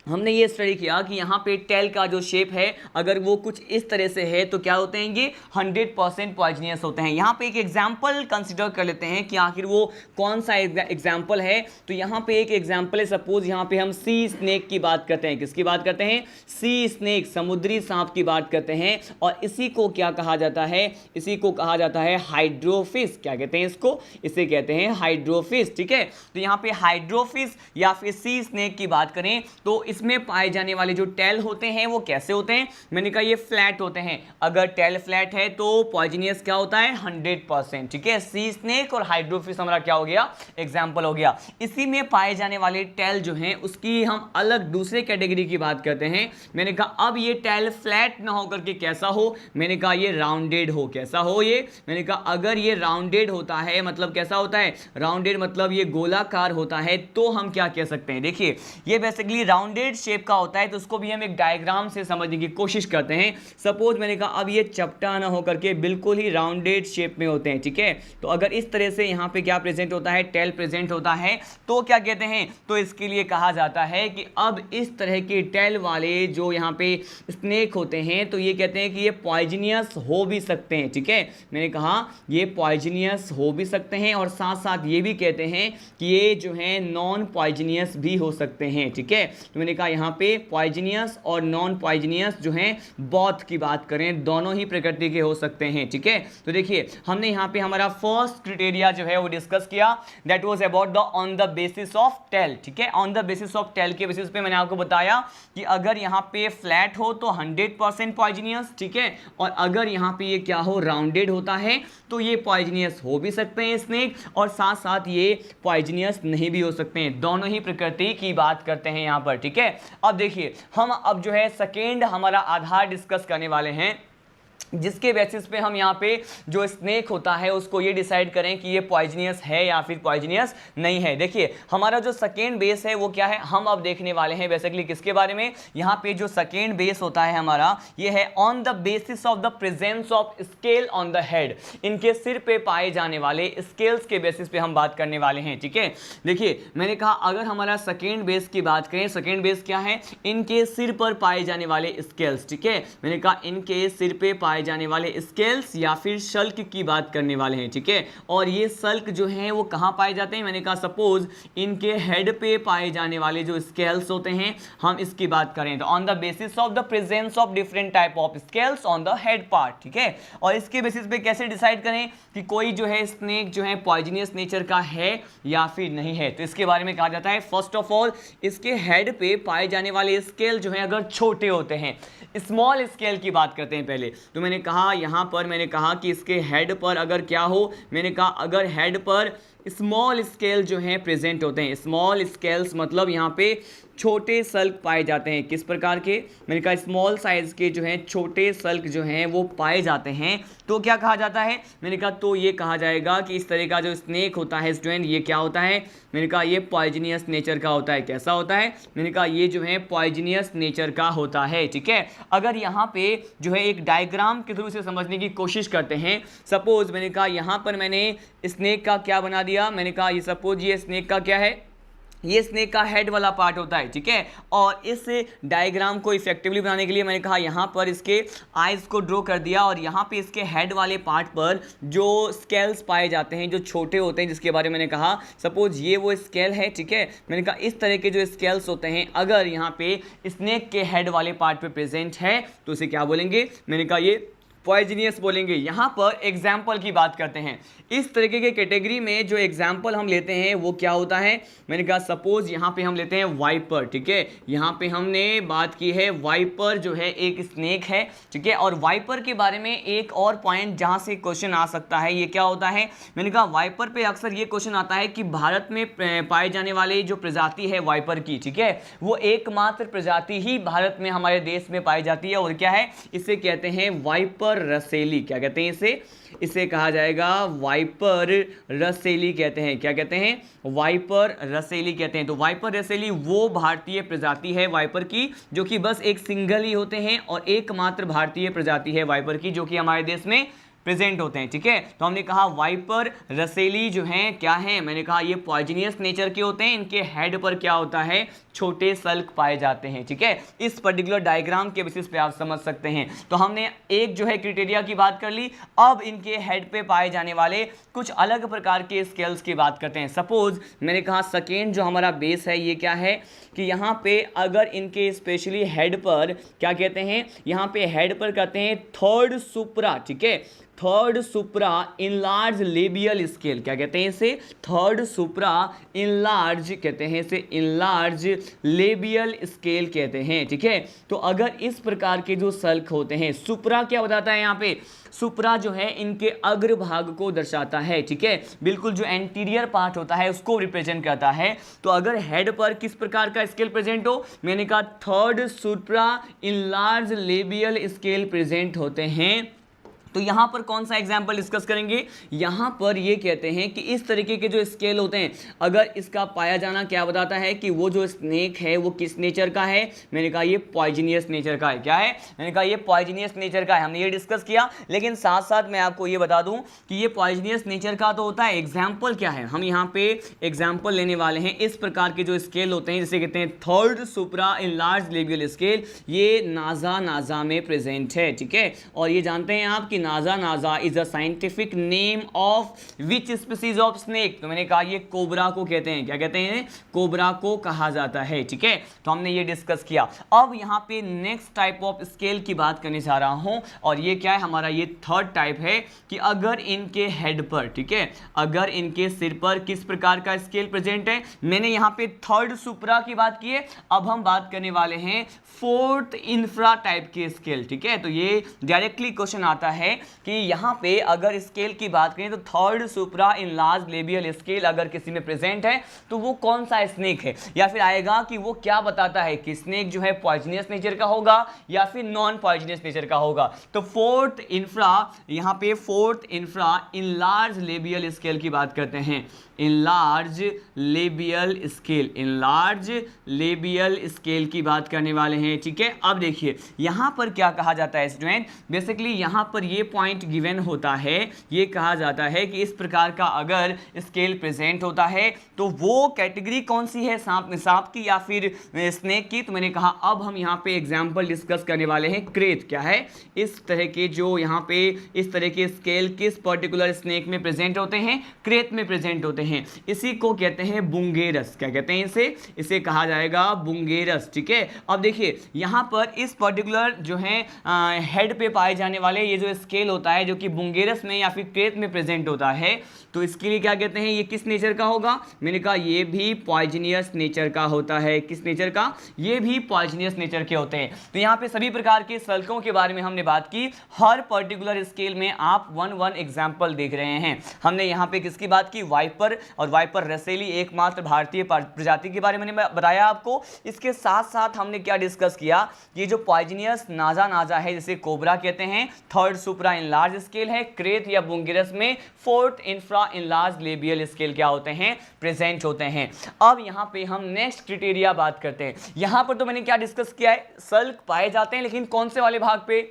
हमने ये स्टडी किया कि यहाँ पे टेल का जो शेप है अगर वो कुछ इस तरह से है तो क्या होते हैं, ये 100% पॉइजनियस होते हैं। यहाँ पे एक एग्जाम्पल कंसिडर कर लेते हैं कि आखिर वो कौन सा एग्जाम्पल है। तो यहाँ पे एक एग्जाम्पल है, सपोज यहाँ पे हम सी स्नेक की बात करते हैं। किसकी बात करते हैं, सी स्नेक, समुद्री सांप की बात करते हैं। और इसी को क्या कहा जाता है, इसी को कहा जाता है हाइड्रोफिश। क्या कहते हैं इसको, इसे कहते हैं हाइड्रोफिश। ठीक है, तो यहाँ पे हाइड्रोफिश या फिर सी स्नेक की बात करें तो इसमें पाए जाने वाले जो टेल होते हैं वो कैसे होते हैं, मैंने कहा ये फ्लैट होते हैं। अगर टेल फ्लैट है तो पॉइजनियस क्या होता है, 100%। ठीक है, सी स्नेक और हाइड्रोफिश हमारा क्या हो गया, एग्जाम्पल हो गया। इसी में पाए जाने वाले टेल जो हैं उसकी हम अलग दूसरे कैटेगरी की बात करते हैं। मैंने कहा अब ये टेल फ्लैट ना होकर के कैसा हो, मैंने कहा ये राउंडेड हो। कैसा हो ये, मैंने कहा अगर ये राउंडेड होता है, मतलब कैसा होता है, राउंडेड मतलब ये गोलाकार होता है, तो हम क्या कह सकते हैं, देखिए ये बेसिकली राउंडेड शेप का होता है। तो उसको भी हम एक डायग्राम से समझने की कोशिश करते हैं। सपोज मैंने कहा अब ये चपटा ना होकर के बिल्कुल ही राउंडेड शेप में होते हैं। ठीक है, तो अगर इस तरह से यहाँ पे क्या प्रेजेंट होता है, टेल प्रेजेंट होता है, तो क्या कहते हैं, तो इसके लिए कहा जाता है कि अब इस तरह के टेल वाले जो यहाँ पे स्नेक होते हैं तो ये कहते हैं कि ये पॉइजनियस हो भी सकते हैं। ठीक है, मैंने कहा ये पॉइजनियस हो भी सकते हैं, और साथ साथ ये भी कहते हैं कि ये जो है नॉन पॉइजनियस भी हो सकते हैं। ठीक है, तो मैंने कहा यहाँ पे पॉइजनियस और नॉन पॉइजनियस जो हैं बोथ की बात करें, दोनों ही प्रकृति के हो सकते हैं। ठीक है, तो देखिए हमने यहाँ पे हमारा फर्स्ट क्राइटेरिया जो है वो डिस्कस किया, that was about the on the basis of tail. ठीक है, on the basis of tail के बेसिस पे मैंने आपको बताया कि अगर यहाँ पे फ्लैट हो तो 100% पॉइजनियस। ठीक है, और अगर यहाँ पे ये क्या हो, राउंडेड होता है, तो ये पॉइजनियस हो भी सकते हैं स्नेक, और साथ साथ ये पॉइजनियस नहीं भी हो सकते हैं। दोनों ही प्रकृति की बात करते हैं यहाँ पर। ठीक है, अब देखिए हम अब जो है सेकेंड हमारा आधार डिस्कस करने वाले हैं, जिसके बेसिस पे हम यहाँ पे जो स्नेक होता है उसको ये डिसाइड करें कि ये पॉइजनियस है या फिर पॉइजनियस नहीं है। देखिए हमारा जो सेकेंड बेस है वो क्या है, हम अब देखने वाले हैं बेसिकली किसके बारे में, यहाँ पे जो सेकेंड बेस होता है हमारा ये है on the basis of the presence of scale on the head. इनके सिर पे पाए जाने वाले स्केल्स के बेसिस पे हम बात करने वाले हैं। ठीक है, देखिए मैंने कहा अगर हमारा सेकेंड बेस की बात करें, सेकेंड बेस क्या है, इनके सिर पर पाए जाने वाले स्केल्स। ठीक है, मैंने कहा इनके सिर पे पाए जाने वाले स्केल्स या फिर शल्क की बात करने वाले हैं। ठीक है, और ये शल्क जो हैं वो कहाँ पाए जाते हैं, मैंने कहा सपोज इनके हेड पे पाए जाने वाले जो स्केल्स होते हैं हम इसकी बात करें तो on the basis of the presence of different type of scales on the head part. ठीक है, और इसके बेसिस पे कैसे डिसाइड करें कि कोई जो है स्नेक जो है पॉइजनियस नेचर का है या फिर नहीं है, तो इसके बारे में कहा जाता है फर्स्ट ऑफ ऑल इसके हेड पे पाए जाने वाले स्केल जो है अगर छोटे होते हैं, स्मॉल स्केल की बात करते हैं पहले, तो मैंने कहा यहाँ पर मैंने कहा कि इसके हेड पर अगर क्या हो, मैंने कहा अगर हेड पर स्मॉल स्केल जो हैं प्रेजेंट होते हैं, स्मॉल स्केल्स मतलब यहाँ पे छोटे सल्क पाए जाते हैं। किस प्रकार के, मैंने कहा स्मॉल साइज के जो हैं छोटे सल्क जो हैं वो पाए जाते हैं, तो क्या कहा जाता है, मैंने कहा तो ये कहा जाएगा कि इस तरह का जो स्नेक होता है स्टूडेंट ये क्या होता है, मैंने कहा ये पॉइजनियस नेचर का होता है। कैसा होता है, मैंने कहा ये जो है पॉइजनियस नेचर का होता है। ठीक है, अगर यहाँ पे जो है एक डायग्राम के थ्रू से समझने की कोशिश करते हैं, सपोज मैंने कहा यहाँ पर मैंने स्नेक का क्या बना दिया, मैंने कहा ये सपोज ये स्नेक का क्या है, ये स्नेक का हेड वाला पार्ट होता है। ठीक है, और इस डायग्राम को इफेक्टिवली बनाने के लिए मैंने कहा यहाँ पर इसके आइज को ड्रॉ कर दिया, और यहाँ पे इसके हेड वाले पार्ट पर जो स्केल्स पाए जाते हैं जो छोटे होते हैं, जिसके बारे में मैंने कहा सपोज ये वो स्केल है। ठीक है, मैंने कहा इस तरह के जो स्केल्स होते हैं अगर यहाँ पे स्नेक के हेड वाले पार्ट पे प्रेजेंट है तो उसे क्या बोलेंगे, मैंने कहा ये पॉइजनियस बोलेंगे। यहाँ पर एग्जाम्पल की बात करते हैं। इस तरीके के कैटेगरी में जो एग्जाम्पल हम लेते हैं वो क्या होता है, मैंने कहा सपोज यहाँ पे हम लेते हैं वाइपर, ठीक है। यहाँ पे हमने बात की है वाइपर जो है एक स्नेक है, ठीक है। और वाइपर के बारे में एक और पॉइंट जहाँ से क्वेश्चन आ सकता है, ये क्या होता है, मैंने कहा वाइपर पे अक्सर ये क्वेश्चन आता है कि भारत में पाए जाने वाले जो प्रजाति है वाइपर की, ठीक है, वो एकमात्र प्रजाति ही भारत में हमारे देश में पाई जाती है। और क्या है, इसे कहते हैं वाइपर रसेली। क्या कहते हैं इसे कहा जाएगा वाइपर रसेली कहते हैं। क्या कहते हैं, वाइपर रसेली कहते हैं। तो वाइपर रसेली वो भारतीय प्रजाति है वाइपर की जो कि बस एक सिंगल ही होते हैं और एकमात्र भारतीय प्रजाति है वाइपर की जो कि हमारे देश में प्रेजेंट होते हैं, ठीक है। तो हमने कहा वाइपर रसेली जो हैं क्या हैं, मैंने कहा ये पॉइजनियस नेचर के होते हैं। इनके हेड पर क्या होता है, छोटे सल्क पाए जाते हैं, ठीक है। इस पर्टिकुलर डायग्राम के बेसिस पे आप समझ सकते हैं। तो हमने एक जो है क्राइटेरिया की बात कर ली। अब इनके हेड पे पाए जाने वाले कुछ अलग प्रकार के स्केल्स की बात करते हैं। सपोज मैंने कहा सेकेंड जो हमारा बेस है ये क्या है कि यहाँ पे अगर इनके स्पेशली हेड पर क्या कहते हैं, यहाँ पे हेड पर कहते हैं थर्ड सुप्रा, ठीक है, थर्ड सुप्रा इनलार्ज लेबियल स्केल। क्या कहते हैं इसे, थर्ड सुप्रा इनलार्ज कहते हैं इसे, इनलार्ज लेबियल स्केल कहते हैं, ठीक है। तो अगर इस प्रकार के जो सल्क होते हैं, सुप्रा क्या बताता है यहाँ पे, सुप्रा जो है इनके अग्रभाग को दर्शाता है, ठीक है, बिल्कुल जो एंटीरियर पार्ट होता है उसको रिप्रेजेंट करता है। तो अगर हेड पर किस प्रकार का स्केल प्रेजेंट हो, मैंने कहा थर्ड सुप्रा इनलार्ज लेबियल स्केल प्रेजेंट होते हैं। तो यहाँ पर कौन सा एग्जाम्पल डिस्कस करेंगे, यहाँ पर ये कहते हैं कि इस तरीके के जो स्केल होते हैं अगर इसका पाया जाना क्या बताता है कि वो जो स्नेक है वो किस नेचर का है, मैंने कहा ये पॉइजनियस नेचर का है। क्या है, मैंने कहा ये पॉइजनियस नेचर का है, हमने ये डिस्कस किया। लेकिन साथ साथ मैं आपको ये बता दूं कि ये पॉइजनियस नेचर का तो होता है, एग्जाम्पल क्या है, हम यहाँ पे एग्जाम्पल लेने वाले हैं। इस प्रकार के जो स्केल होते हैं जिसे कहते हैं थर्ड सुप्रा इनलार्ज लेबियल स्केल, ये नाजा में प्रेजेंट है, ठीक है। और ये जानते हैं आप कि नाजा is a scientific name of which species of snake. तो मैंने कहा ये कोबरा को कहते हैं, क्या कहते हैं, कोबरा को कहा जाता है, ठीक है। तो हमने ये डिस्कस किया। अब यहाँ पे नेक्स्ट टाइप ऑफ स्केल की बात करने जा रहा हूँ और ये क्या है, हमारा ये थर्ड टाइप है कि अगर इनके हेड पर, ठीक है, अगर इनके सिर पर किस प्रकार का स्केल प्रेजेंट है। मैंने यहाँ पे थर्ड सुप्रा की बात की है, अब हम बात करने वाले हैं फोर्थ इंफ्रा टाइप के स्केल, ठीक है। तो ये डायरेक्टली क्वेश्चन आता है कि यहाँ पे अगर स्केल की बात करें तो थर्ड सुप्रा इनलार्ज लेबियल स्केल अगर किसी में प्रेजेंट है तो वो कौन सा स्नेक है, या फिर आएगा कि वो क्या बताता है कि स्नेक जो है पॉइजनियस नेचर का होगा या फिर नॉन पॉइजनियस नेचर का होगा। तो फोर्थ इंफ्रा, यहाँ पे fourth infra enlarge labial scale की बात करते हैं, enlarge labial scale, enlarge labial scale की बात करने वाले हैं, ठीक है। अब देखिए यहाँ पर क्या कहा जाता है स्टूडेंट, बेसिकली यहाँ पर ये पॉइंट गिवन होता है, ये कहा जाता है कि इस प्रकार का अगर स्केल प्रेजेंट होता है तो वो कैटेगरी कौन सी है, सांप की या फिर स्नेक की। तो मैंने कहा अब हम यहाँ पे एग्जाम्पल डिस्कस करने वाले हैं क्रेत। क्या है, इस तरह के जो यहाँ पे इस तरह के स्केल किस पर्टिकुलर स्नेक में प्रेजेंट होते हैं, क्रेत में प्रेजेंट होते हैं। इसी को कहते हैं बुंगेरस। क्या कहते हैं इसे कहा जाएगा बुंगेरस, ठीक है। अब देखिए यहाँ पर इस पर्टिकुलर जो है हेड पे पाए जाने वाले ये जो स्केल होता है जो कि बुंगेरस में या फिर क्रेत में प्रेजेंट होता है, तो इसके लिए क्या कहते हैं, ये किस नेचर का होगा, मैंने कहा ये भी पॉइजनियस नेचर का होता है। किस नेचर का, ये भी पॉइजनियस नेचर के होते हैं। तो यहाँ पे सभी प्रकार के सल्कों के बारे में हमने बात की। हर पर्टिकुलर स्केल में आप वन एग्जाम्पल देख रहे हैं। हमने यहाँ पे किसकी बात की, वाइपर और वाइपर रसेली एकमात्र भारतीय प्रजाति के बारे में बताया आपको। इसके साथ साथ हमने क्या डिस्कस किया, ये जो पॉइजनियस नाजा है जिसे कोबरा कहते हैं, थर्ड सुप्रा इनलार्ज स्केल है, क्रेत या बुंगेरस में fourth infra enlarge labial scale क्या होते हैं, प्रेजेंट होते हैं। अब यहाँ पे हम नेक्स्ट क्राइटेरिया बात करते हैं। यहाँ पर तो मैंने क्या डिस्कस किया है, सल्क पाए जाते हैं लेकिन कौन से वाले भाग पे,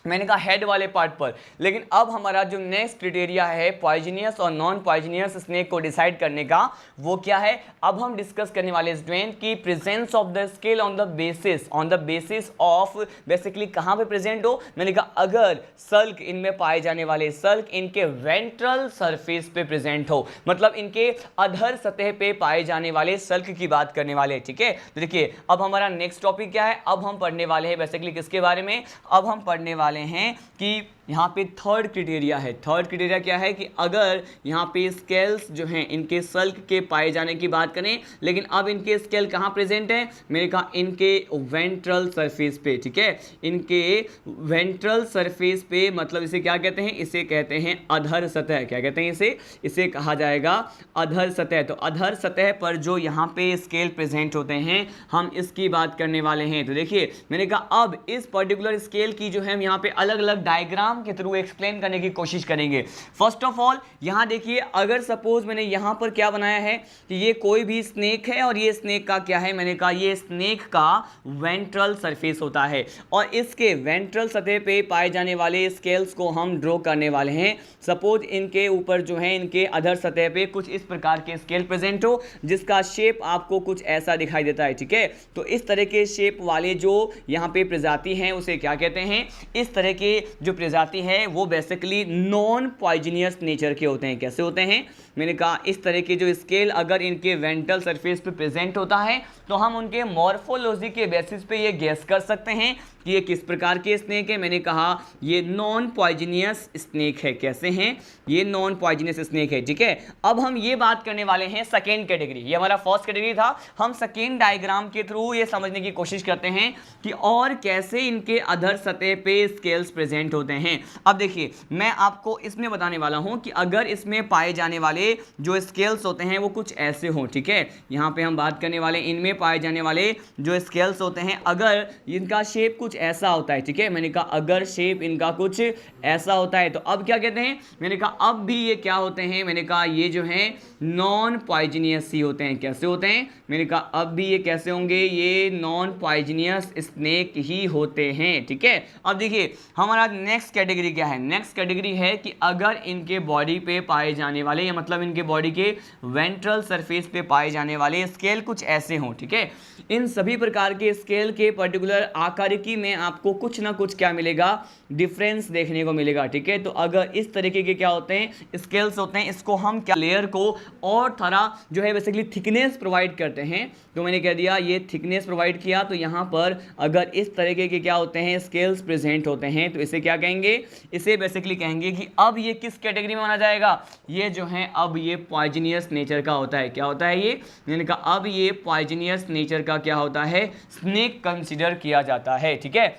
मैंने कहा हेड वाले पार्ट पर। लेकिन अब हमारा जो नेक्स्ट क्राइटेरिया है पॉइजनियस और नॉन पॉइजनियस स्नेक को डिसाइड करने का, वो क्या है, अब हम डिस्कस करने वाले स्टूडेंट की presence of the scale on the basis of basically कहाँ पे प्रेजेंट हो। मैंने कहा अगर सल्क इनमें पाए जाने वाले सल्क इनके वेंट्रल सरफेस पे प्रेजेंट हो, मतलब इनके अधर सतह पे पाए जाने वाले सल्क की बात करने वाले, ठीक है। तो देखिए अब हमारा नेक्स्ट टॉपिक क्या है, अब हम पढ़ने वाले हैं बेसिकली किसके बारे में, अब हम पढ़ने वाले हैं कि यहाँ पे थर्ड क्राइटेरिया है। थर्ड क्राइटेरिया क्या है कि अगर यहाँ पे स्केल्स जो हैं इनके सल्क के पाए जाने की बात करें, लेकिन अब इनके स्केल कहाँ प्रेजेंट है, मैंने कहा इनके वेंट्रल सरफेस पे, ठीक है, इनके वेंट्रल सरफेस पे, मतलब इसे क्या कहते हैं, इसे कहते हैं अधर सतह। क्या कहते हैं इसे कहा जाएगा अधर सतह। तो अधर सतह पर जो यहाँ पे स्केल प्रेजेंट होते हैं हम इसकी बात करने वाले हैं। तो देखिए मैंने कहा अब इस पर्टिकुलर स्केल की जो है हम यहाँ पे अलग अलग डायग्राम के थ्रू एक्सप्लेन करने की कोशिश करेंगे। फर्स्ट ऑफ ऑल यहाँ देखिए, अगर सपोज मैंने यहाँ पर क्या बनाया है कि ये कोई भी स्नेक है और ये स्नेक का क्या है, मैंने कहा ये स्नेक का वेंट्रल सरफेस होता है और इसके वेंट्रल सतह पे पाए जाने वाले स्केल्स को हम ड्रॉ करने वाले हैं। सपोज इनके ऊपर जो है इनके अधर सतह पे कुछ इस प्रकार के स्केल प्रेजेंट हो जिसका शेप आपको कुछ ऐसा दिखाई देता है, ठीक है। तो इस तरह के शेप वाले जो यहाँ पे प्रजाति हैं उसे क्या कहते हैं, इस तरह के जो प्रजाति है वो बेसिकली नॉन पॉइजनियस नेचर के होते हैं। कैसे होते हैं, मैंने कहा इस तरह के जो स्केल अगर इनके वेंट्रल सरफेस पे प्रेजेंट होता है तो हम उनके मॉर्फोलॉजी के बेसिस पे ये गेस कर सकते हैं कि ये किस प्रकार के स्नेक है। मैंने कहा ये नॉन पॉइजनियस स्नेक है। कैसे हैं, ये नॉन पॉइजनियस स्नेक है, ठीक है। अब हम ये बात करने वाले हैं सेकेंड कैटेगरी। ये हमारा फर्स्ट कैटेगरी था, हम सेकेंड डायग्राम के थ्रू ये समझने की कोशिश करते हैं कि और कैसे इनके अधर सतह पे स्केल्स प्रेजेंट होते हैं। अब देखिए मैं आपको इसमें बताने वाला हूं कि अगर इसमें पाए जाने वाले जो स्केल्स होते हैं वो कुछ ऐसे हों, ठीक है। यहां पे हम बात करने वाले इनमें पाए जाने वाले जो स्केल्स होते हैं अगर इनका शेप कुछ ऐसा होता है, ठीक है। मैंने कहा अगर शेप इनका कुछ ऐसा होता है तो अब क्या कहते हैं, मैंने कहा अब भी ये क्या होते हैं, मैंने कहा ये जो है नॉन पॉइजनियस ही होते हैं। कैसे होते हैं, मैंने कहा अब भी ये कैसे होंगे, ये नॉन पॉइजनियस स्नेक ही होते हैं, ठीक है। अब देखिए हमारा नेक्स्ट कैटेगरी क्या है, नेक्स्ट कैटेगरी है कि अगर इनके बॉडी पे पाए जाने वाले या मतलब इनके बॉडी के वेंट्रल सरफेस पे पाए जाने वाले स्केल कुछ ऐसे हों, ठीक है। इन सभी प्रकार के स्केल के पर्टिकुलर आकारिकी में आपको कुछ ना कुछ क्या मिलेगा, डिफरेंस देखने को मिलेगा, ठीक है। तो अगर इस तरीके के क्या होते हैं स्केल्स होते हैं, इसको हम क्या लेयर को और थोड़ा जो है बेसिकली थिकनेस प्रोवाइड करते हैं। तो मैंने कह दिया ये थिकनेस प्रोवाइड किया, तो यहाँ पर अगर इस तरीके के क्या होते हैं स्केल्स प्रेजेंट होते हैं तो इसे क्या कहेंगे, इसे बेसिकली कहेंगे कि अब ये किस कैटेगरी में माना जाएगा, ये जो है अब ये पॉइजनियस नेचर का होता है। क्या होता है ये, मैंने कहा अब ये पॉइजनियस नेचर का क्या होता है, स्नेक कंसीडर किया जाता है, ठीक है।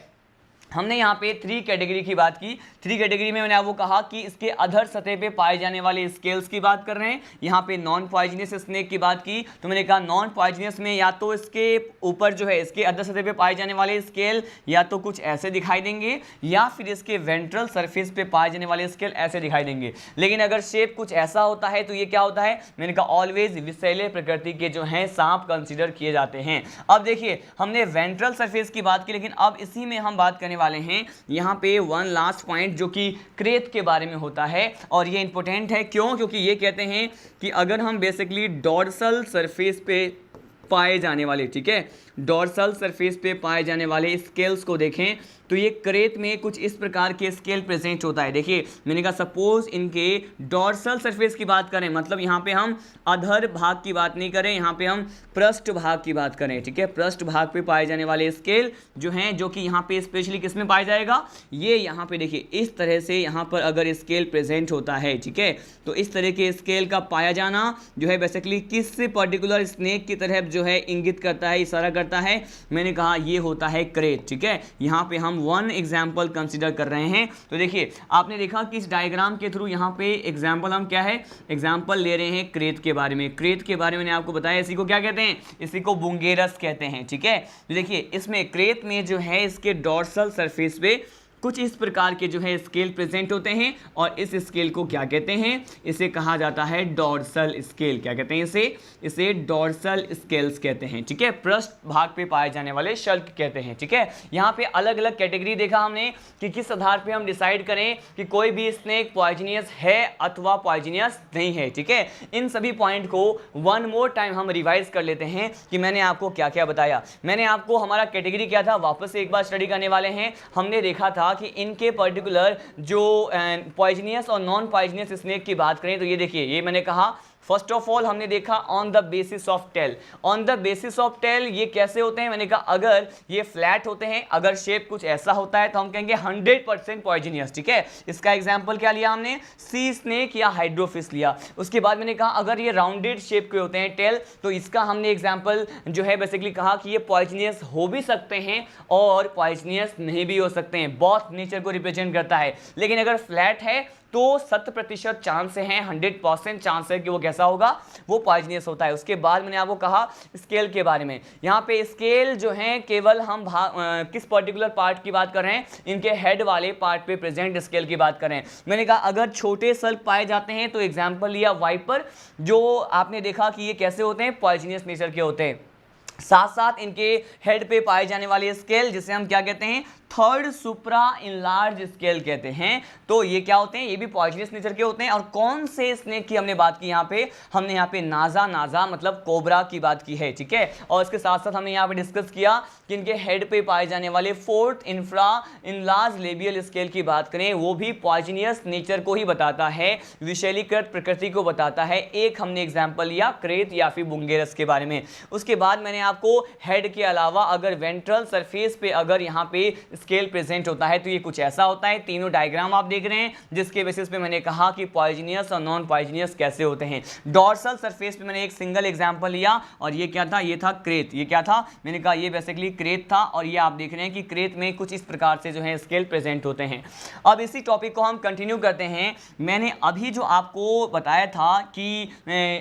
हमने यहाँ पे 3 कैटेगरी की बात की। 3 कैटेगरी में मैंने आपको कहा कि इसके अधर सतह पे पाए जाने वाले स्केल्स की बात कर रहे हैं। यहाँ पे नॉन पॉइजनियस स्नेक की बात की तो मैंने कहा नॉन पॉइजनियस में या तो इसके ऊपर जो है इसके अधर सतह पे पाए जाने वाले स्केल या तो कुछ ऐसे दिखाई देंगे या फिर इसके वेंट्रल सरफेस पे पाए जाने वाले स्केल ऐसे दिखाई देंगे। लेकिन अगर शेप कुछ ऐसा होता है तो ये क्या होता है, मैंने कहा ऑलवेज विषैले प्रकृति के जो हैं सांप कंसिडर किए जाते हैं। अब देखिए हमने वेंट्रल सरफेस की बात की, लेकिन अब इसी में हम बात करने वाले हैं यहाँ पे वन लास्ट पॉइंट जो कि क्रेत के बारे में होता है। और ये इंपॉर्टेंट है क्यों, क्योंकि ये कहते हैं कि अगर हम बेसिकली डॉर्सल सरफेस पे पाए जाने वाले, ठीक है, डॉर्सल सरफेस पे पाए जाने वाले स्केल्स को देखें तो ये क्रेत में कुछ इस प्रकार के स्केल प्रेजेंट होता है। देखिए मैंने कहा सपोज इनके डॉर्सल सरफेस की बात करें, मतलब यहाँ पे हम अधर भाग की बात नहीं करें, यहाँ पे हम पृष्ठ भाग की बात करें, ठीक है। पृष्ठ भाग पे पाए जाने वाले स्केल जो हैं, जो कि यहाँ पे स्पेशली किस में पाया जाएगा, ये यहाँ पे देखिए इस तरह से यहाँ पर अगर स्केल प्रेजेंट होता है, ठीक है, तो इस तरह के स्केल का पाया जाना जो है बेसिकली किस पर्टिकुलर स्नेक की तरह जो है इंगित करता है, इशारा करता है, मैंने कहा ये होता है क्रेत, ठीक है। यहाँ पे हम वन एग्जाम्पल कंसिडर कर रहे हैं। तो देखिए आपने देखा कि इस डायग्राम के थ्रू यहाँ पे एग्जाम्पल हम क्या है, एग्जाम्पल ले रहे हैं क्रेत के बारे में। क्रेत के बारे में मैंने आपको बताया, इसी को क्या कहते हैं, इसी को बुंगेरस कहते हैं, ठीक है। तो देखिए इसमें क्रेत में जो है इसके डॉर्सल सरफेस पे कुछ इस प्रकार के जो है स्केल प्रेजेंट होते हैं और इस स्केल को क्या कहते हैं, इसे कहा जाता है डॉर्सल स्केल। क्या कहते हैं इसे डॉर्सल स्केल्स कहते हैं, ठीक है। पृष्ठ भाग पे पाए जाने वाले शल्क कहते हैं, ठीक है। यहाँ पे अलग अलग कैटेगरी देखा हमने कि किस आधार पे हम डिसाइड करें कि कोई भी स्नेक पॉइजनियस है अथवा पॉइजनियस नहीं है, ठीक है। इन सभी पॉइंट को वन मोर टाइम हम रिवाइज कर लेते हैं कि मैंने आपको क्या क्या बताया। मैंने आपको हमारा कैटेगरी क्या था वापस से एक बार स्टडी करने वाले हैं। हमने देखा था कि इनके पर्टिकुलर जो पॉइजनियस और नॉन पॉइजनियस स्नेक की बात करें तो ये देखिए, ये मैंने कहा फर्स्ट ऑफ ऑल हमने देखा on the basis of tail. On the basis of tail ये कैसे होते हैं, मैंने कहा अगर ये फ्लैट होते हैं, अगर शेप कुछ ऐसा होता है तो हम कहेंगे 100% पॉइजनियस, ठीक है। इसका एग्जांपल क्या लिया हमने, सी स्नेक या हाइड्रोफिश लिया। उसके बाद मैंने कहा अगर ये राउंडेड शेप के होते हैं टेल, तो इसका हमने एग्जांपल जो है बेसिकली कहा कि ये पॉइजनियस हो भी सकते हैं और पॉइजनियस नहीं भी हो सकते हैं, बोथ नेचर को रिप्रेजेंट करता है। लेकिन अगर फ्लैट है तो 100% चांस है, 100% चांस है कि वो कैसा होगा, वो पॉइजनियस होता है। उसके बाद मैंने आपको कहा स्केल के बारे में। यहाँ पे स्केल जो है केवल हम किस पर्टिकुलर पार्ट की बात कर रहे हैं, इनके हेड वाले पार्ट पे प्रेजेंट स्केल की बात कर रहे हैं। मैंने कहा अगर छोटे सल्क पाए जाते हैं तो एग्जाम्पल लिया वाइपर, जो आपने देखा कि ये कैसे होते हैं, पॉइजनियस नेचर के होते हैं। साथ साथ इनके हेड पे पाए जाने वाले स्केल जिसे हम क्या कहते हैं, थर्ड सुप्रा इनलार्ज स्केल कहते हैं, तो ये क्या होते हैं, ये भी पॉइजनस नेचर के होते हैं। और कौन से स्नेक की हमने बात की यहाँ पे, हमने यहाँ पे नाजा मतलब कोबरा की बात की है, ठीक है। और इसके साथ साथ हमने यहाँ पे डिस्कस किया कि इनके हेड पे पाए जाने वाले fourth infra enlarge labial scale की बात करें, वो भी पॉइजनियस नेचर को ही बताता है, विषैलीकृत प्रकृति को बताता है। एक हमने एग्जाम्पल लिया क्रेत या फिर बुंगेरस के बारे में। उसके बाद मैंने आपको हेड के अलावा अगर वेंट्रल सरफेस पे अगर यहाँ पे स्केल प्रेजेंट होता है तो ये कुछ ऐसा होता है। तीनों डायग्राम आप देख रहे हैं जिसके बेसिस पे मैंने कहा कि पॉइजनियस और नॉन पॉइजनियस कैसे होते हैं। डॉर्सल सरफेस पे मैंने एक सिंगल एग्जांपल लिया और ये क्या था, ये था क्रेत। ये क्या था, मैंने कहा ये बेसिकली क्रेत था और ये आप देख रहे हैं कि क्रेत में कुछ इस प्रकार से जो है स्केल प्रेजेंट होते हैं। अब इसी टॉपिक को हम कंटिन्यू करते हैं। मैंने अभी जो आपको बताया था कि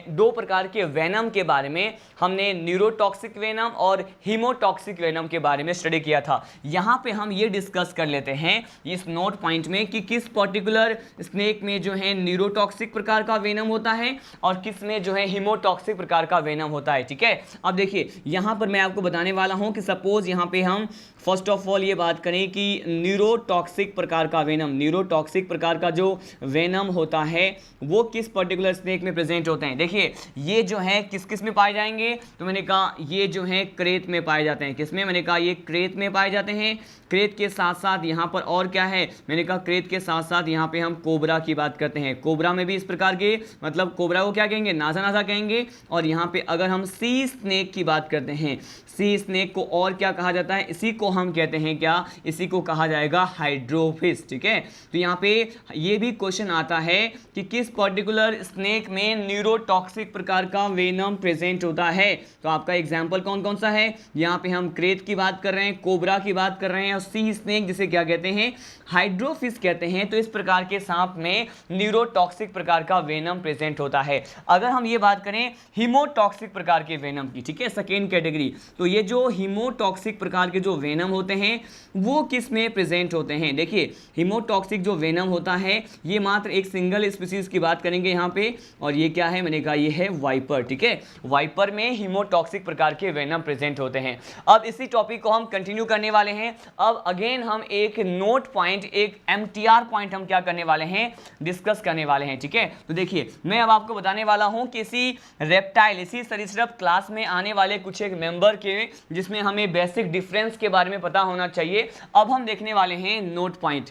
दो प्रकार के वेनम के बारे में, हमने न्यूरोटॉक्सिक वेनम और हीमोटॉक्सिक वेनम के बारे में स्टडी किया था। यहाँ पे हम ये डिस्कस कर लेते हैं इस नोट पॉइंट में कि किस पर्टिकुलर स्नेक में जो है न्यूरोटॉक्सिक प्रकार का वेनम होता है और किस में जो है हीमोटॉक्सिक प्रकार का वेनम होता है, ठीक है। अब देखिए यहाँ पर मैं आपको बताने वाला हूँ कि सपोज यहाँ पे हम फर्स्ट ऑफ ऑल ये बात करें कि न्यूरोटॉक्सिक प्रकार का वेनम, न्यूरोटॉक्सिक प्रकार का जो वेनम होता है वो किस पर्टिकुलर स्नेक में प्रेजेंट होते हैं। देखिए ये जो है किस किस में पाए जाएंगे, तो मैंने कहा ये जो है क्रेत में पाए जाते हैं। किस में, मैंने कहा ये क्रेत में पाए जाते हैं। क्रेत के साथ साथ यहाँ पर और क्या है, मैंने कहा क्रेत के साथ साथ यहाँ पे हम कोबरा की बात करते हैं। कोबरा में भी इस प्रकार के, मतलब कोबरा को क्या कहेंगे, नाजा कहेंगे। और यहाँ पे अगर हम सी स्नेक की बात करते हैं, सी स्नेक को और क्या कहा जाता है, इसी को हम कहते हैं क्या, इसी को कहा जाएगा हाइड्रोफिश, ठीक है। तो यहाँ पे ये भी क्वेश्चन आता है कि किस पर्टिकुलर स्नेक में न्यूरोटॉक्सिक प्रकार का वेनम प्रेजेंट होता है। तो आपका एग्जाम्पल कौन कौन सा है, यहाँ पे हम क्रेत की बात कर रहे हैं, कोबरा की बात कर रहे हैं और सी स्नेक जिसे क्या कहते हैं, हाइड्रोफिश कहते हैं। तो इस प्रकार के सांप में न्यूरोटॉक्सिक प्रकार का वेनम प्रेजेंट होता है। अगर हम ये बात करें हीमोटॉक्सिक प्रकार के वेनम की, ठीक है, सेकेंड कैटेगरी, तो ये जो हीमोटॉक्सिक प्रकार के जो वेनम होते हैं वो किस में प्रेजेंट होते हैं। देखिए हीमोटॉक्सिक जो वेनम होता है ये मात्र एक सिंगल स्पीसीज की बात करेंगे यहाँ पे, और ये क्या है, मैंने कहा ये है वाइपर, ठीक है। वाइपर में हीमोटॉक्सिक प्रकार के वेनम प्रेजेंट होते हैं। अब इसी टॉपिक को हम कंटिन्यू करने वाले हैं। अब अगेन हम एक नोट पॉइंट, एक MTR पॉइंट हम क्या करने वाले हैं, डिस्कस करने वाले हैं, ठीक है। तो देखिए मैं अब आपको बताने वाला हूं कि इसी रेप्टाइल, इसी सरीसृप क्लास में आने वाले कुछ एक मेंबर के जिसमें हमें बेसिक डिफरेंस के बारे में पता होना चाहिए। अब हम देखने वाले हैं नोट पॉइंट,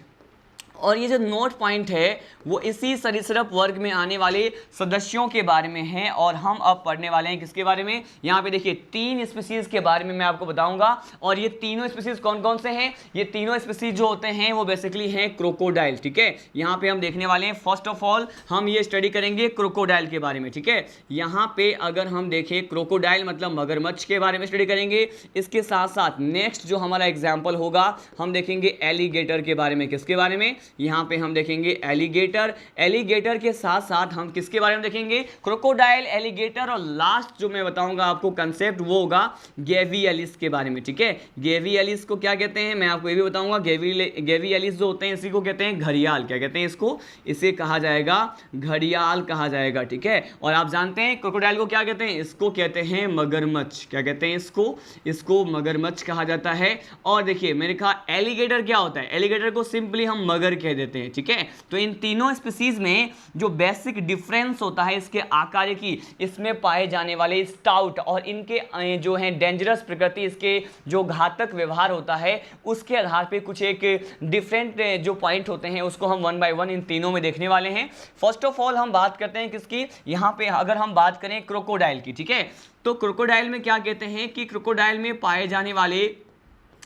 और ये जो नोट पॉइंट है वो इसी सरीसृप वर्ग में आने वाले सदस्यों के बारे में है। और हम अब पढ़ने वाले हैं किसके बारे में, यहाँ पे देखिए 3 स्पीसीज के बारे में मैं आपको बताऊंगा। और ये तीनों स्पीसीज कौन कौन से हैं, ये तीनों स्पीसीज जो होते हैं वो बेसिकली हैं क्रोकोडाइल, ठीक है। यहाँ पे हम देखने वाले हैं, फर्स्ट ऑफ ऑल हम ये स्टडी करेंगे क्रोकोडाइल के बारे में, ठीक है। यहाँ पे अगर हम देखें क्रोकोडाइल मतलब मगरमच्छ के बारे में स्टडी करेंगे। इसके साथ साथ नेक्स्ट जो हमारा एग्जाम्पल होगा हम देखेंगे एलिगेटर के बारे में। किसके बारे में, यहाँ पे हम देखेंगे एलिगेटर। एलिगेटर के साथ साथ हम किसके बारे में देखेंगे, क्रोकोडाइल, एलिगेटर, और लास्ट जो मैं बताऊंगा आपको कंसेप्ट वो होगा गेवियलिस के बारे में, ठीक है। गेवियलिस को क्या कहते हैं मैं आपको ये भी बताऊंगा। गेवियलिस जो होते हैं इसी को कहते हैं घड़ियाल। क्या कहते हैं इसको, इसे कहा जाएगा घड़ियाल कहा जाएगा, ठीक है। और आप जानते हैं क्रोकोडाइल को क्या कहते हैं, इसको कहते हैं मगरमच्छ। क्या कहते हैं इसको मगरमच्छ कहा जाता है। और देखिए मैंने कहा एलिगेटर क्या होता है, एलिगेटर को सिंपली हम मगर टाइगर कह देते हैं, ठीक है। तो इन तीनों स्पीसीज में जो बेसिक डिफरेंस होता है इसके आकार की, इसमें पाए जाने वाले स्टाउट और इनके जो है डेंजरस प्रकृति, इसके जो घातक व्यवहार होता है, उसके आधार पे कुछ एक डिफरेंट जो पॉइंट होते हैं उसको हम वन बाय वन इन तीनों में देखने वाले हैं। फर्स्ट ऑफ ऑल हम बात करते हैं किसकी, यहाँ पे अगर हम बात करें क्रोकोडाइल की, ठीक है। तो क्रोकोडाइल में क्या कहते हैं कि क्रोकोडाइल में पाए जाने वाले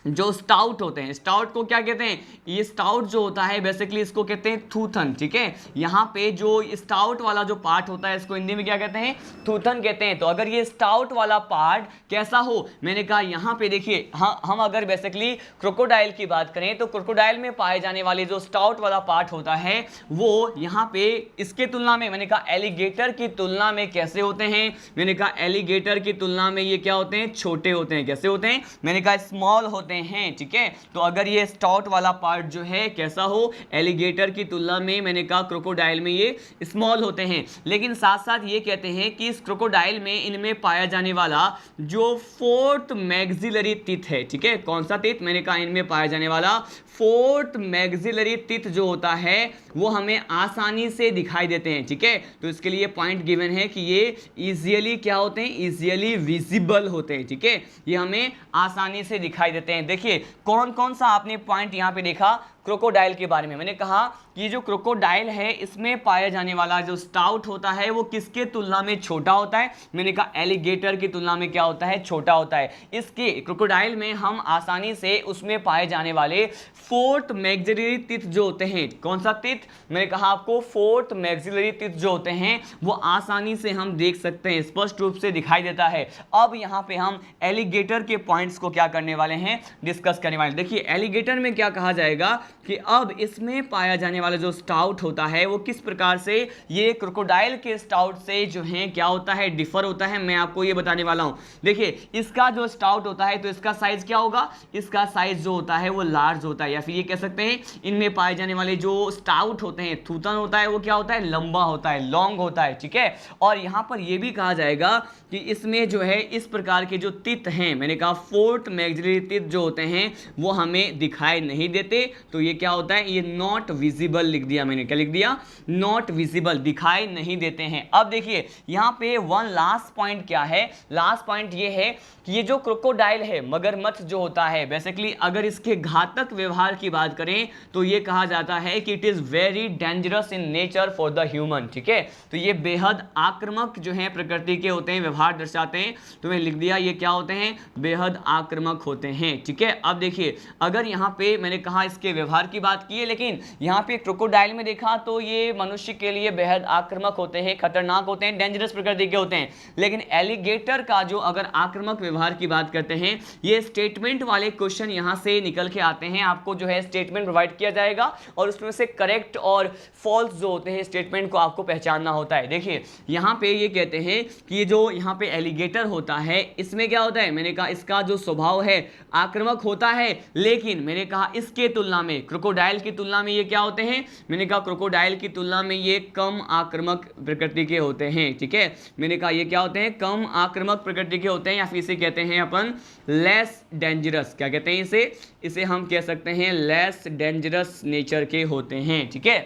जो स्टाउट होते हैं, स्टाउट को क्या कहते हैं, ये स्टाउट जो होता है बेसिकली इसको कहते हैं थूथन, ठीक है। यहाँ पे जो स्टाउट वाला जो पार्ट होता है इसको हिंदी में क्या कहते हैं, थूथन कहते हैं। तो अगर ये स्टाउट वाला पार्ट कैसा हो, मैंने कहा यहाँ पे देखिए, हम अगर बेसिकली क्रोकोडाइल की बात करें तो क्रोकोडाइल में पाए जाने वाले जो स्टाउट वाला पार्ट होता है वो यहाँ पे इसके तुलना में, मैंने कहा एलिगेटर की तुलना में कैसे होते हैं, मैंने कहा एलिगेटर की तुलना में ये क्या होते हैं, छोटे होते हैं। कैसे होते हैं, मैंने कहा स्मॉल होते हैं, ठीक है। तो अगर ये स्टाउट वाला पार्ट जो है कैसा हो, एलिगेटर की तुलना में, मैंने कहा क्रोकोडाइल में ये स्मॉल होते हैं। लेकिन साथ साथ ये कहते हैं कि इस क्रोकोडाइल में इनमें पाया जाने वाला जो फोर्थ मैक्सिलरी टीथ है, ठीक है। कौन सा टीथ, मैंने कहा इनमें पाया जाने वाला फोर्थ मैक्सिलरी टीथ जो होता है वो हमें आसानी से दिखाई देते हैं, ठीक है। तो इसके लिए पॉइंट गिवन है कि ये इजीली क्या होते हैं, इजीली विजिबल होते हैं, ठीक है। ये हमें आसानी से दिखाई देते हैं। देखिए कौन कौन सा आपने पॉइंट यहाँ पे देखा क्रोकोडाइल के बारे में। मैंने कहा कि जो क्रोकोडाइल है इसमें पाया जाने वाला जो स्टाउट होता है वो किसके तुलना में छोटा होता है, मैंने कहा एलिगेटर की तुलना में क्या होता है, छोटा होता है। इसके क्रोकोडाइल में हम आसानी से उसमें पाए जाने वाले फोर्थ मैक्सिलरी टीथ जो होते हैं, कौन सा टीथ, मैंने कहा आपको फोर्थ मैक्सिलरी टीथ जो होते हैं वो आसानी से हम देख सकते हैं, स्पष्ट रूप से दिखाई देता है। अब यहाँ पे हम एलिगेटर के पॉइंट्स को क्या करने वाले हैं, डिस्कस करने वाले। देखिए एलिगेटर में क्या कहा जाएगा कि अब इसमें पाया जाने वाला जो स्टाउट होता है वो किस प्रकार से ये क्रोकोडाइल के स्टाउट से जो है क्या होता है, डिफर होता है, मैं आपको ये बताने वाला हूं। देखिए इसका जो स्टाउट होता है तो इसका साइज क्या होगा, इसका साइज जो होता है वो लार्ज होता है, या फिर ये कह सकते हैं इनमें पाए जाने वाले जो स्टाउट होते हैं, थूथन होता है वो क्या होता है, लंबा होता है, लॉन्ग होता है, ठीक है। और यहां पर यह भी कहा जाएगा कि इसमें जो है इस प्रकार के जो टीथ हैं, मैंने कहा फोर्थ मैक्सिलरी टीथ जो होते हैं वो हमें दिखाई नहीं देते। तो ये क्या होता है, ये नॉट विजिबल लिख दिया मैंने, क्या लिख दिया, नॉट विजिबल, दिखाई नहीं देते हैं। अब देखिए यहाँ पे वन लास्ट पॉइंट क्या है, लास्ट पॉइंट ये है कि ये जो क्रोकोडाइल है, मगरमच्छ जो होता है, बेसिकली अगर इसके घातक व्यवहार की बात करें तो ये कहा जाता है कि it is very dangerous in nature for the human, ठीक है। तो ये बेहद आक्रामक जो है प्रकृति के होते हैं, व्यवहार दर्शाते हैं। तो मैं लिख दिया ये क्या होते हैं, बेहद आक्रामक होते हैं, ठीक है। अब देखिए अगर यहाँ पे मैंने कहा इसके व्यवहार की बात की है, लेकिन यहाँ पे क्रोकोडाइल में देखा तो ये मनुष्य के लिए बेहद आक्रामक होते हैं, खतरनाक होते हैं, डेंजरस प्रकृति के होते हैं। लेकिन एलिगेटर का जो अगर आक्रामक व्यवहार की बात करते हैं, ये स्टेटमेंट वाले क्वेश्चन यहाँ से निकल के आते हैं, आपको जो है स्टेटमेंट प्रोवाइड किया जाएगा और उसमें से करेक्ट और फॉल्स जो होते हैं स्टेटमेंट को आपको पहचानना होता है। देखिए यहाँ पे ये कहते हैं कि ये जो यहाँ पे एलिगेटर होता है इसमें क्या होता है, मैंने कहा इसका जो स्वभाव है आक्रामक होता है, लेकिन मैंने कहा इसके तुलना में, क्रोकोडाइल की तुलना में ये क्या होते हैं, मैंने कहा क्रोकोडाइल की तुलना में ये कम आक्रामक प्रकृति के होते हैं, ठीक है। मैंने कहा ये क्या होते हैं, कम आक्रामक प्रकृति के होते हैं, या फिर इसे कहते हैं अपन लेस डेंजरस, क्या कहते हैं इसे हम कह सकते हैं लेस डेंजरस नेचर के होते हैं, ठीक है।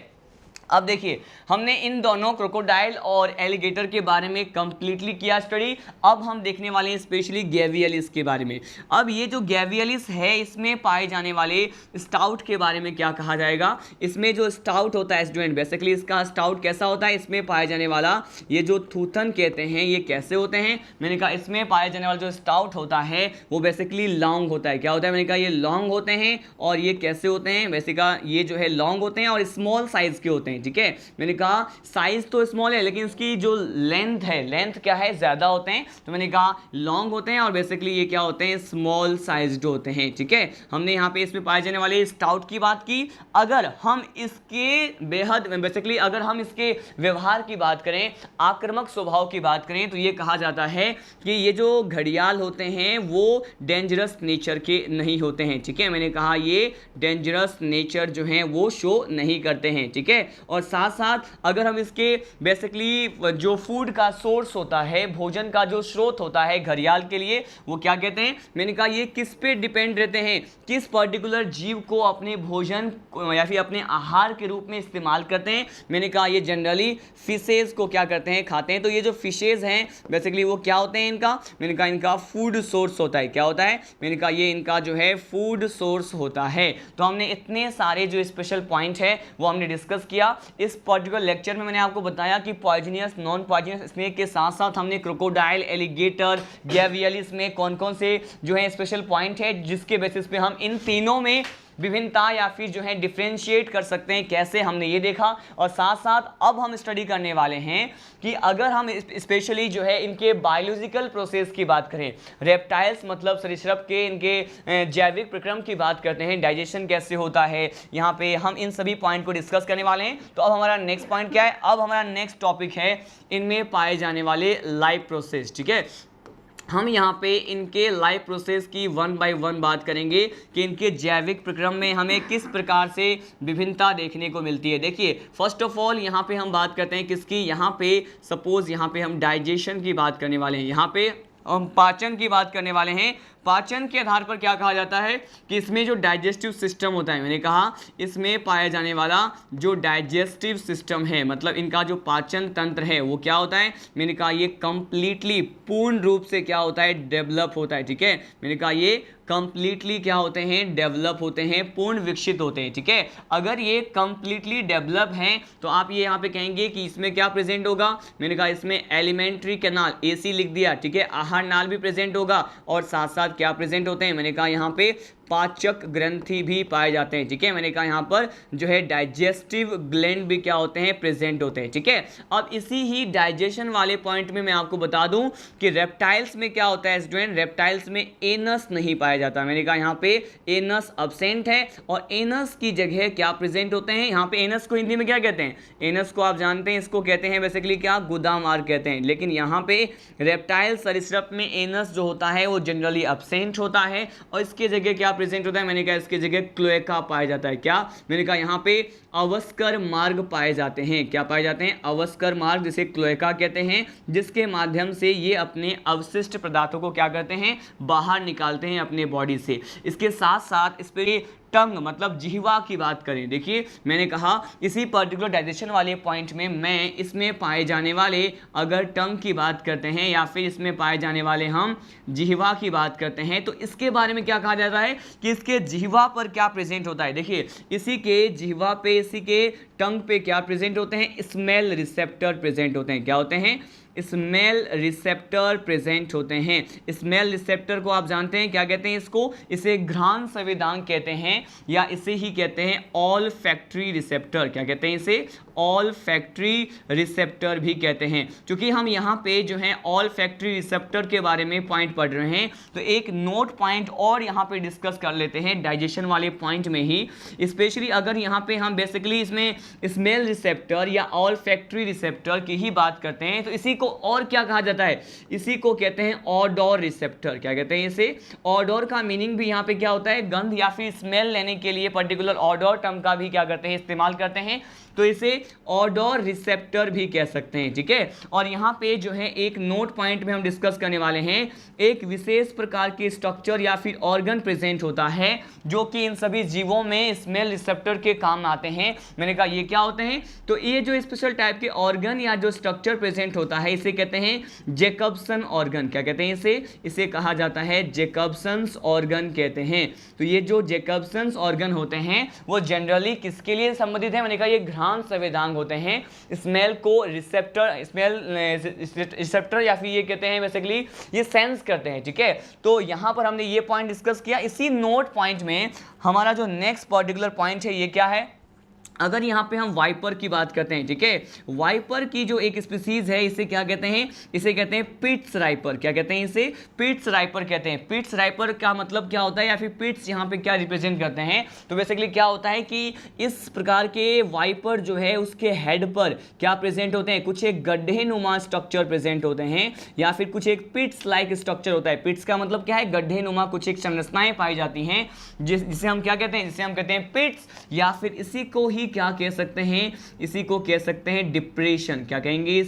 अब देखिए हमने इन दोनों क्रोकोडाइल और एलिगेटर के बारे में कंप्लीटली किया स्टडी। अब हम देखने वाले हैं स्पेशली गैवियलिस के बारे में। अब ये जो गैवियलिस है इसमें पाए जाने वाले स्टाउट के बारे में क्या कहा जाएगा, इसमें जो स्टाउट होता है स्टूडेंट, बेसिकली इसका स्टाउट कैसा होता है, इसमें पाए जाने वाला ये जो थूथन कहते हैं ये कैसे होते हैं, मैंने कहा इसमें पाए जाने वाला जो स्टाउट होता है वो बेसिकली लॉन्ग होता है, क्या होता है, मैंने कहा ये लॉन्ग होते हैं। और ये कैसे होते हैं, बेसिकली ये जो है लॉन्ग होते हैं और स्मॉल साइज के होते हैं, ठीक है। मैंने कहा साइज तो स्मॉल है लेकिन इसकी जो लेंथ है, लेंथ क्या है, ज्यादा होते हैं। तो मैंने कहा लॉन्ग होते हैं और बेसिकली ये क्या होते हैं, स्मॉल साइज्ड होते हैं, ठीक है। हमने यहाँ पे इसमें पाए जाने वाले स्टाउट की बात की। अगर हम इसके बेहद बेसिकली अगर हम इसके व्यवहार की बात करें, आक्रामक स्वभाव की बात करें, तो ये कहा जाता है कि ये जो घड़ियाल होते हैं वो डेंजरस नेचर के नहीं होते हैं, ठीक है। मैंने कहा ये डेंजरस नेचर जो है वो शो नहीं करते हैं, ठीक है। और साथ साथ अगर हम इसके बेसिकली जो फूड का सोर्स होता है, भोजन का जो स्रोत होता है घड़ियाल के लिए, वो क्या कहते हैं, मैंने कहा ये किस पे डिपेंड रहते हैं, किस पर्टिकुलर जीव को अपने भोजन या फिर अपने आहार के रूप में इस्तेमाल करते हैं। मैंने कहा ये जनरली फिशेज को क्या करते हैं, खाते हैं। तो ये जो फिशेज हैं बेसिकली वो क्या होते हैं, इनका मैंने कहा इनका फूड सोर्स होता है। क्या होता है, मैंने कहा ये इनका जो है फूड सोर्स होता है। तो हमने इतने सारे जो स्पेशल पॉइंट है वो हमने डिस्कस किया इस पर्टिकुलर लेक्चर में। मैंने आपको बताया कि पॉइजनियस, नॉन पॉइजनियस स्नेक के साथ साथ हमने क्रोकोडाइल, एलिगेटर, गैवियलिस में कौन कौन से जो है स्पेशल पॉइंट है जिसके बेसिस पे हम इन तीनों में विभिन्नता या फिर जो है डिफरेंशिएट कर सकते हैं, कैसे हमने ये देखा। और साथ साथ अब हम स्टडी करने वाले हैं कि अगर हम स्पेशली जो है इनके बायोलॉजिकल प्रोसेस की बात करें, रेप्टाइल्स मतलब सरीसृप के इनके जैविक प्रक्रम की बात करते हैं, डाइजेशन कैसे होता है, यहाँ पे हम इन सभी पॉइंट को डिस्कस करने वाले हैं। तो अब हमारा नेक्स्ट पॉइंट क्या है, अब हमारा नेक्स्ट टॉपिक है इनमें पाए जाने वाले लाइफ प्रोसेस। ठीक है, हम यहाँ पे इनके लाइफ प्रोसेस की वन बाय वन बात करेंगे कि इनके जैविक प्रक्रम में हमें किस प्रकार से विभिन्नता देखने को मिलती है। देखिए फर्स्ट ऑफ ऑल यहाँ पे हम बात करते हैं किसकी, यहाँ पे सपोज यहाँ पे हम डाइजेशन की बात करने वाले हैं, यहाँ पे हम पाचन की बात करने वाले हैं। पाचन के आधार पर क्या कहा जाता है कि इसमें जो डाइजेस्टिव सिस्टम होता है, मैंने कहा इसमें पाया जाने वाला जो डाइजेस्टिव सिस्टम है, मतलब इनका जो पाचन तंत्र है वो क्या होता है, मैंने कहा ये कंप्लीटली पूर्ण रूप से क्या होता है, डेवलप होता है। ठीक है, मैंने कहा ये कंप्लीटली क्या होते हैं, डेवलप होते हैं, पूर्ण विकसित होते हैं। ठीक है, अगर ये कंप्लीटली डेवलप हैं तो आप ये यहाँ पे कहेंगे कि इसमें क्या प्रेजेंट होगा, मैंने कहा इसमें एलिमेंट्री कैनाल, एसी लिख दिया। ठीक है, आहार नाल भी प्रेजेंट होगा और साथ साथ क्या प्रेजेंट होते हैं, मैंने कहा यहाँ पे पाचक ग्रंथि भी पाए जाते हैं। ठीक है, मैंने कहा यहाँ पर जो है डाइजेस्टिव ग्लैंड भी क्या होते हैं, प्रेजेंट होते हैं। ठीक है, अब इसी ही डाइजेशन वाले पॉइंट में मैं आपको बता दूं कि रेप्टाइल्स में क्या होता है स्टूडेंट, रेप्टाइल्स में एनस नहीं पाया जाता। मैंने कहा यहाँ पे एनस अब्सेंट है और एनस की जगह क्या प्रेजेंट होते हैं, यहाँ पे एनस को हिंदी में क्या कहते हैं, एनस को आप जानते हैं, इसको कहते हैं बेसिकली क्या, गुदामार कहते हैं। लेकिन यहाँ पे रेप्टाइल सरीसृप में एनस जो होता है वो जनरली अब्सेंट होता है और इसके जगह क्या प्रेजेंट होता है, मैंने कहा इसके जगह क्लोएका पाया जाता है। क्या, मैंने कहा यहाँ पे अवस्कर मार्ग पाए जाते हैं। क्या पाए जाते हैं, अवस्कर मार्ग, जिसे क्लोएका कहते हैं, जिसके माध्यम से ये अपने अवशिष्ट पदार्थों को क्या करते हैं, बाहर निकालते हैं अपने बॉडी से। इसके साथ साथ इस पे टंग मतलब जिह्वा की बात करें, देखिए मैंने कहा इसी पर्टिकुलर डाइजेशन वाले पॉइंट में मैं इसमें पाए जाने वाले अगर टंग की बात करते हैं या फिर इसमें पाए जाने वाले हम जिह्वा की बात करते हैं तो इसके बारे में क्या कहा जाता है कि इसके जिह्वा पर क्या प्रेजेंट होता है। देखिए इसी के जिह्वा पे, इसी के टंग पे क्या प्रेजेंट होते हैं, स्मेल रिसेप्टर प्रेजेंट होते हैं। क्या होते हैं, स्मेल रिसेप्टर प्रेजेंट होते हैं। स्मेल रिसेप्टर को आप जानते हैं क्या कहते हैं, इसको, इसे घ्राण संवेदनांग कहते हैं या इसे ही कहते हैं ऑल फैक्ट्री रिसेप्टर। क्या कहते हैं इसे, ऑल फैक्ट्री रिसेप्टर भी कहते हैं। क्योंकि हम यहाँ पे जो है ऑल फैक्ट्री रिसेप्टर के बारे में पॉइंट पढ़ रहे हैं तो एक नोट पॉइंट और यहाँ पे डिस्कस कर लेते हैं डाइजेशन वाले पॉइंट में ही। स्पेशली अगर यहाँ पे हम बेसिकली इसमें स्मेल रिसेप्टर या ऑल फैक्ट्री रिसेप्टर की ही बात करते हैं तो इसी को और क्या कहा जाता है, इसी को कहते हैं ऑडोर रिसेप्टर। क्या कहते हैं इसे, ऑडोर का मीनिंग भी यहाँ पे क्या होता है, गंध या फिर स्मेल लेने के लिए पर्टिकुलर ऑडोर टर्म का भी क्या करते हैं, इस्तेमाल करते हैं, तो इसे ऑडोर रिसेप्टर भी कह सकते हैं। ठीक है, और यहाँ पे जो है एक नोट पॉइंट में हम डिस्कस करने वाले हैं, एक विशेष प्रकार के स्ट्रक्चर या फिर ऑर्गन प्रेजेंट होता है जो कि इन सभी जीवों में स्मेल रिसेप्टर के काम आते हैं। मैंने कहा ये क्या होते हैं, तो ये जो स्पेशल टाइप के ऑर्गन या जो स्ट्रक्चर प्रेजेंट होता है इसे कहते हैं जैकबसन ऑर्गन। क्या कहते हैं इसे कहा जाता है जैकबसन्स ऑर्गन कहते हैं। तो ये जो जैकबसन्स ऑर्गन होते हैं वो जनरली किसके लिए संबंधित है, मैंने कहा ये घ्राण संवेदनांग होते हैं, स्मेल को रिसेप्टर, स्मेल रिसेप्टर या फिर ये कहते हैं बेसिकली ये सेंस करते हैं। ठीक है, तो यहां पर हमने ये पॉइंट डिस्कस किया। इसी नोट पॉइंट में हमारा जो नेक्स्ट पर्टिकुलर पॉइंट है ये क्या है, अगर यहाँ पे हम वाइपर की बात करते हैं, ठीक है, वाइपर की जो एक स्पीसीज है इसे क्या कहते हैं, इसे कहते हैं पिट्स राइपर। क्या कहते हैं इसे, पिट्स राइपर कहते हैं। पिट्स राइपर का मतलब क्या होता है या फिर पिट्स यहाँ पे क्या रिप्रेजेंट करते हैं, तो बेसिकली क्या होता है कि इस प्रकार के वाइपर जो है उसके हेड पर क्या प्रेजेंट होते हैं, कुछ एक गड्ढे नुमा स्ट्रक्चर प्रेजेंट होते हैं या फिर कुछ एक पिट्स लाइक स्ट्रक्चर होता है। पिट्स का मतलब क्या है, गड्ढे नुमा कुछ एक संरचनाएं पाई जाती हैं जिसे हम क्या कहते हैं, जिसे हम कहते हैं पिट्स, या फिर इसी को ही ही क्या कह सकते हैं, इसी को कह सकते हैं डिप्रेशन। क्या कहेंगे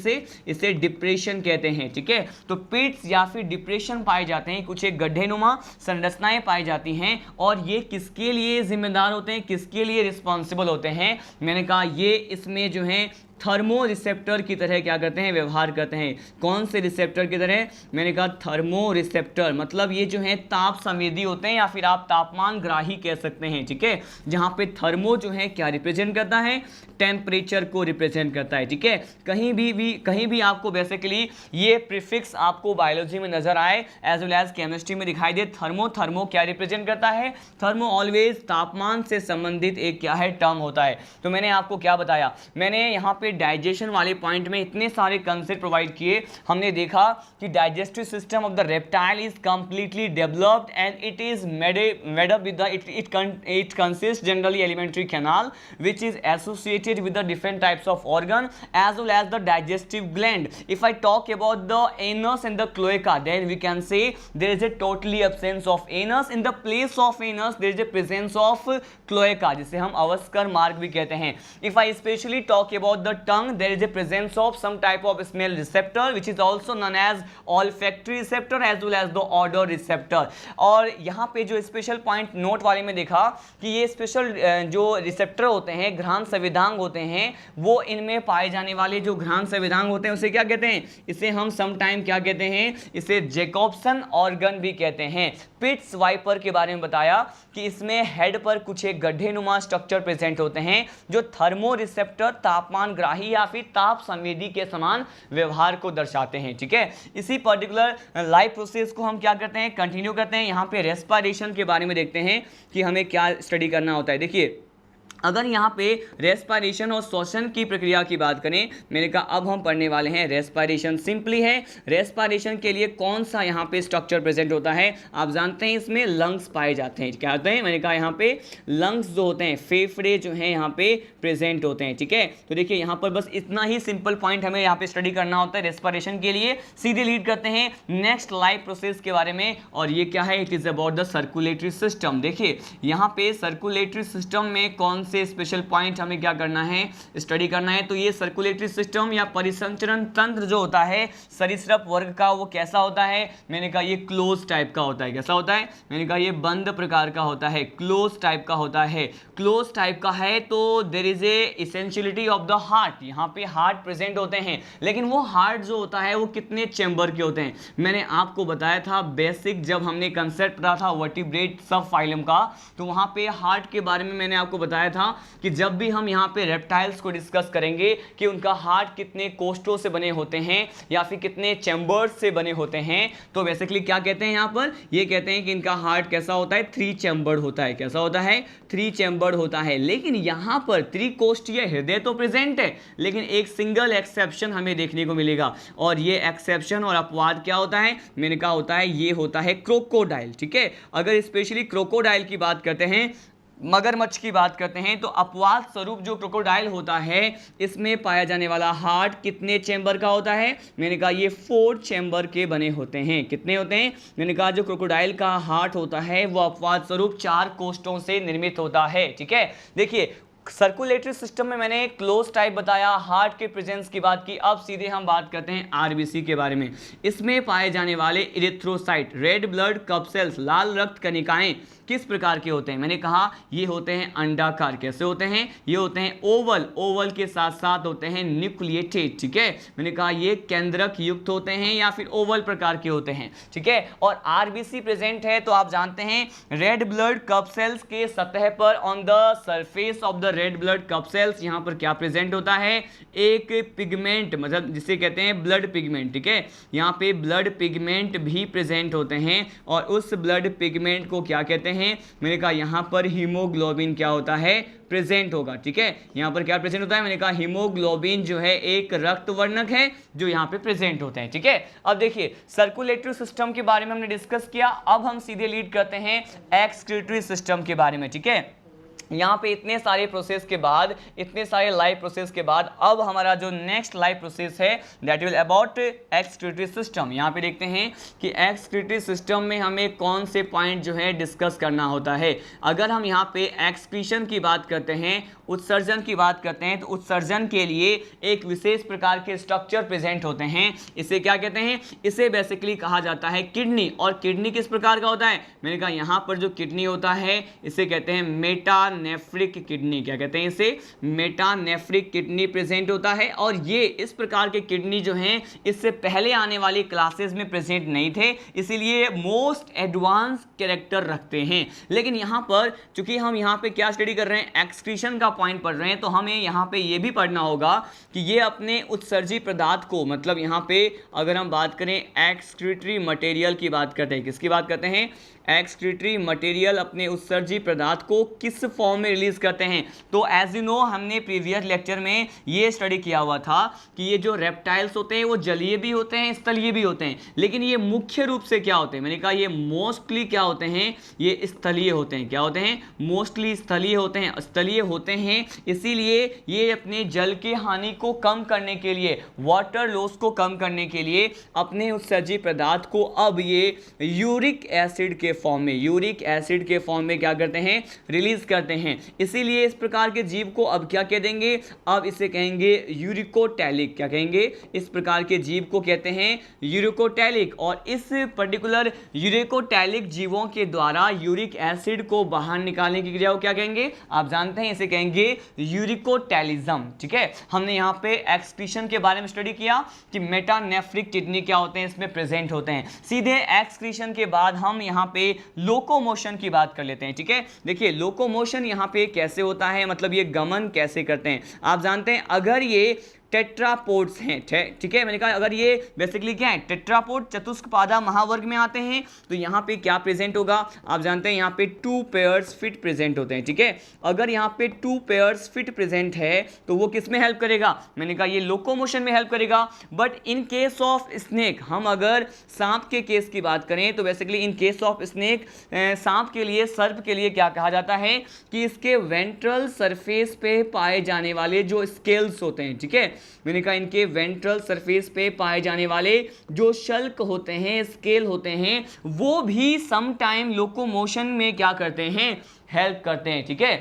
इसे डिप्रेशन कहते हैं, ठीक है। तो पिट्स या फिर डिप्रेशन पाए जाते हैं, कुछ एक गड्ढेनुमा संरचनाएं पाई जाती हैं, और ये किसके लिए जिम्मेदार होते हैं, किसके लिए रिस्पॉन्सिबल होते हैं? मैंने कहा ये इसमें जो है थर्मो रिसेप्टर की तरह क्या करते हैं, व्यवहार करते हैं। कौन से रिसेप्टर की तरह? मैंने कहा थर्मो रिसेप्टर, मतलब ये जो है ताप संवेदी होते हैं या फिर आप तापमान ग्राही कह सकते हैं, ठीक है। जहां पे थर्मो जो है क्या रिप्रेजेंट करता है, टेम्परेचर को रिप्रेजेंट करता है, ठीक है। कहीं भी आपको बेसिकली ये प्रीफिक्स आपको बायोलॉजी में नजर आए एज वेल एज केमिस्ट्री में दिखाई दे, थर्मो क्या रिप्रेजेंट करता है, थर्मो ऑलवेज तापमान से संबंधित एक क्या है, टर्म होता है। तो मैंने आपको क्या बताया, मैंने यहाँ पे डाइजेशन वाले पॉइंट में इतने सारे कंसेप्ट प्रोवाइड किए। हमने देखा कि digestive system of the reptile is completely developed and it is made up with it consist generally alimentary canal which is associated with the different types of organ as well as the digestive gland. If I talk about the anus and the cloaca, then we can say there is a totally absence of anus. In the place of anus there is a presence of cloaca, जिसे हम अवस्कर मार्ग भी कहते हैं. If I especially talk about the tongue, there is a presence of some type of smell receptor which is also known as olfactory receptor as well as the odor receptor. और यहाँ पे जो स्पेशल पॉइंट नोट वाले में देखा कि ये special जो रिसेप्टर होते हैं, घ्राण संविधांग होते हैं, वो इनमें पाए जाने वाले जो घ्राण संविधांग होते हैं उसे क्या कहते हैं, इसे हम समटाइम क्या कहते हैं, इसे जैकोब्सन ऑर्गन भी कहते हैं. पिट्स वाइपर के बारे में बताया कि इसमें हेड पर कुछ एक गड्ढेनुमा स्ट्रक्चर प्रेजेंट होते हैं जो थर्मो रिसेप्टर, तापमान ग्राही या फिर ताप संवेदी के समान व्यवहार को दर्शाते हैं, ठीक है. इसी पर्टिकुलर लाइफ प्रोसेस को हम क्या करते हैं, कंटिन्यू करते हैं. यहाँ पे रेस्पिरेशन के बारे में देखते हैं कि हमें क्या स्टडी करना होता है. देखिए, अगर यहाँ पे रेस्पिरेशन और श्वसन की प्रक्रिया की बात करें, मैंने कहा अब हम पढ़ने वाले हैं रेस्पिरेशन. सिंपली है, रेस्पिरेशन के लिए कौन सा यहाँ पे स्ट्रक्चर प्रेजेंट होता है, आप जानते हैं इसमें लंग्स पाए जाते हैं. क्या होते हैं, मैंने कहा यहाँ पे लंग्स जो होते हैं, फेफड़े जो हैं यहाँ पे प्रेजेंट होते हैं, ठीक है. तो देखिए यहाँ पर बस इतना ही सिंपल पॉइंट हमें यहाँ पे स्टडी करना होता है रेस्पिरेशन के लिए. सीधे लीड करते हैं नेक्स्ट लाइफ प्रोसेस के बारे में, और ये क्या है, it is about the circulatory system. देखिए यहाँ पे सर्कुलेटरी सिस्टम में कौन से स्पेशल पॉइंट हमें क्या करना है, स्टडी करना है. तो ये सर्कुलेटरी सिस्टम या परिसंचरण तंत्र जो होता है सरीसृप वर्ग का, वो कैसा होता है, मैंने कहा ये क्लोज टाइप का होता है. कैसा होता है, मैंने कहा ये बंद प्रकार का होता है, क्लोज टाइप का होता है. क्लोज टाइप का है तो there is a essentiality of the heart. यहाँ पे हार्ट प्रेजेंट होते हैं, लेकिन वो हार्ट जो होता है वो कितने चैम्बर के होते हैं. मैंने आपको बताया था बेसिक, जब हमने कंसेप्ट पढ़ा था वर्टिब्रेट सब फाइलम का, तो वहाँ पे हार्ट के बारे में मैंने आपको बताया था कि जब भी हम यहाँ पे रेप्टाइल्स को डिस्कस करेंगे कि उनका हार्ट कितने कोष्ठों से बने होते हैं या फिर कितने चैम्बर्स से बने होते हैं, तो बेसिकली क्या कहते हैं यहाँ पर, ये कहते हैं कि इनका हार्ट कैसा होता है, 3 चैम्बर्ड होता है. कैसा होता है, 3 चैम्बर्ड होता है. लेकिन यहाँ पर त्रिकोष्ठीय हृदय तो प्रेजेंट है, लेकिन एक सिंगल एक्सेप्शन हमें देखने को मिलेगा, और ये एक्सेप्शन और अपवाद क्या होता है, मैंने कहा होता है ये होता है क्रोकोडाइल, ठीक है. अगर स्पेशली क्रोकोडाइल की बात करते हैं, मगरमच्छ की बात करते हैं, तो अपवाद स्वरूप जो क्रोकोडाइल होता है इसमें पाया जाने वाला हार्ट कितने चैम्बर का होता है, मैंने कहा ये 4 चैम्बर के बने होते हैं. कितने होते हैं, मैंने कहा जो क्रोकोडाइल का हार्ट होता है वो अपवाद स्वरूप 4 कोष्ठों से निर्मित होता है, ठीक है. देखिए सर्कुलेटरी सिस्टम में मैंने क्लोज टाइप बताया, हार्ट के प्रेजेंस की बात की. अब सीधे हम बात करते हैं आरबीसी के बारे में. इसमें पाए जाने वाले erythrocyte, red blood cup cells, लाल रक्त कणिकाएं किस प्रकार के होते हैं, मैंने कहा ये होते हैं अंडाकार. कैसे होते हैं, ये होते हैं ओवल के साथ साथ होते हैं न्यूक्लिएटेड, ठीक है. मैंने कहा ये केंद्रक युक्त होते हैं या फिर ओवल प्रकार के होते हैं, ठीक है. और आरबीसी प्रेजेंट है तो आप जानते हैं रेड ब्लड कप सेल्स के सतह पर, on the surface of the red blood cup cells, यहाँ पर क्या प्रेजेंट होता है, एक पिगमेंट, मतलब जिसे कहते हैं ब्लड पिगमेंट, ठीक है. यहाँ पे ब्लड पिगमेंट भी प्रेजेंट होते हैं, और उस ब्लड पिगमेंट को क्या कहते हैं, मैंने कहा यहाँ पर हीमोग्लोबिन क्या होता है, प्रेजेंट होगा, ठीक है. यहाँ पर क्या प्रेजेंट होता है, मैंने कहा हीमोग्लोबिन जो है एक रक्त वर्णक है जो यहाँ पे प्रेजेंट होते हैं, ठीक है. अब देखिए सर्कुलेटरी सिस्टम के बारे में हमने डिस्कस किया, अब हम सीधे लीड करते हैं एक्सक्रीटरी सिस्टम के बारे में, ठीक है. यहाँ पे इतने सारे प्रोसेस के बाद, इतने सारे लाइव प्रोसेस के बाद अब हमारा जो नेक्स्ट लाइव प्रोसेस है that will about excretory system. यहाँ पे देखते हैं कि एक्सक्रीटरी सिस्टम में हमें कौन से पॉइंट जो है डिस्कस करना होता है। अगर हम यहाँ पे एक्सक्रीशन की बात करते हैं, उत्सर्जन की बात करते हैं, तो उत्सर्जन के लिए एक विशेष प्रकार के स्ट्रक्चर प्रेजेंट होते हैं। इसे क्या कहते हैं? इसे बेसिकली कहा जाता है किडनी। और किडनी किस प्रकार का होता है? मैंने कहा यहाँ पर जो किडनी होता है इसे कहते हैं मेटानेफ्रिक किडनी। क्या कहते हैं इसे? मेटानेफ्रिक किडनी प्रेजेंट होता है। और ये इस प्रकार के किडनी जो हैं इससे पहले आने वाली क्लासेस में प्रेजेंट नहीं थे, इसीलिए मोस्ट एडवांस कैरेक्टर रखते हैं। लेकिन यहाँ पर चूंकि हम यहाँ पे क्या स्टडी कर रहे हैं, एक्सक्रीशन का पॉइंट पढ़ रहे हैं, तो हमें यहाँ पे ये भी पढ़ना होगा कि ये अपने उत्सर्जी पदार्थ को, मतलब यहाँ पे अगर हम बात करें एक्सक्रीटरी मटेरियल की बात करते हैं, किसकी बात करते हैं? एक्सक्रीटरी मटेरियल अपने उत्सर्जी पदार्थ को किस फॉर्म में रिलीज करते हैं। तो एज यू नो हमने प्रीवियस लेक्चर में ये स्टडी किया हुआ था कि ये जो रेप्टाइल्स होते हैं वो जलीय भी होते हैं, स्थलीय भी होते हैं, लेकिन ये मुख्य रूप से क्या होते हैं? मैंने कहा ये मोस्टली क्या होते हैं? ये स्थलीय होते हैं। क्या होते हैं? मोस्टली स्थलीय होते हैं। स्थलीय होते हैं इसीलिए ये अपने जल की हानि को कम करने के लिए, वाटर लॉस को कम करने के लिए अपने उत्सर्जी पदार्थ को अब ये यूरिक एसिड के फॉर्म में, यूरिक एसिड के फॉर्म में क्या करते हैं? रिलीज करते हैं। इसीलिए इस प्रकार के जीव को अब क्या कह देंगे? अब इसे कहेंगे यूरिकोटैलिक। क्या कहेंगे? इस प्रकार के जीव को कहते हैं यूरिकोटैलिक। और इस पर्टिकुलर यूरिकोटैलिक जीवों के द्वारा यूरिक एसिड को बाहर निकालने की क्रिया को क्या कहेंगे? आप जानते हैं इसे कहेंगे यूरिकोटैलिज्म। ठीक है, हमने यहाँ पे एक्सक्रीशन के बारे में स्टडी किया कि मेटानेफ्रिक किडनी क्या होते हैं, इसमें प्रेजेंट होते हैं। सीधे एक्सक्रीशन के बाद हम यहाँ पे लोकोमोशन की बात कर लेते हैं। ठीक है, देखिए लोकोमोशन यहाँ पे कैसे होता है, मतलब ये गमन कैसे करते हैं। आप जानते हैं अगर ये टेट्रापोड्स हैं, ठीक है, मैंने कहा अगर ये बेसिकली क्या है, टेट्रापोड चतुष्पादा महावर्ग में आते हैं, तो यहाँ पे क्या प्रेजेंट होगा? आप जानते हैं यहाँ पे 2 पेयर्स फिट प्रेजेंट होते हैं। ठीक है, अगर यहाँ पे 2 पेयर्स फिट प्रेजेंट है तो वो किस में हेल्प करेगा? मैंने कहा ये लोकोमोशन में हेल्प करेगा। But in case of snake, हम अगर सांप के केस की बात करें तो basically in case of snake, सांप के लिए, सर्प के लिए क्या कहा जाता है कि इसके वेंट्रल सरफेस पे पाए जाने वाले जो स्केल्स होते हैं, ठीक है, मैंने कहा इनके वेंट्रल सरफेस पे पाए जाने वाले जो शल्क होते हैं, स्केल होते हैं, वो भी सम टाइम लोकोमोशन में क्या करते हैं? हेल्प करते हैं। ठीक है,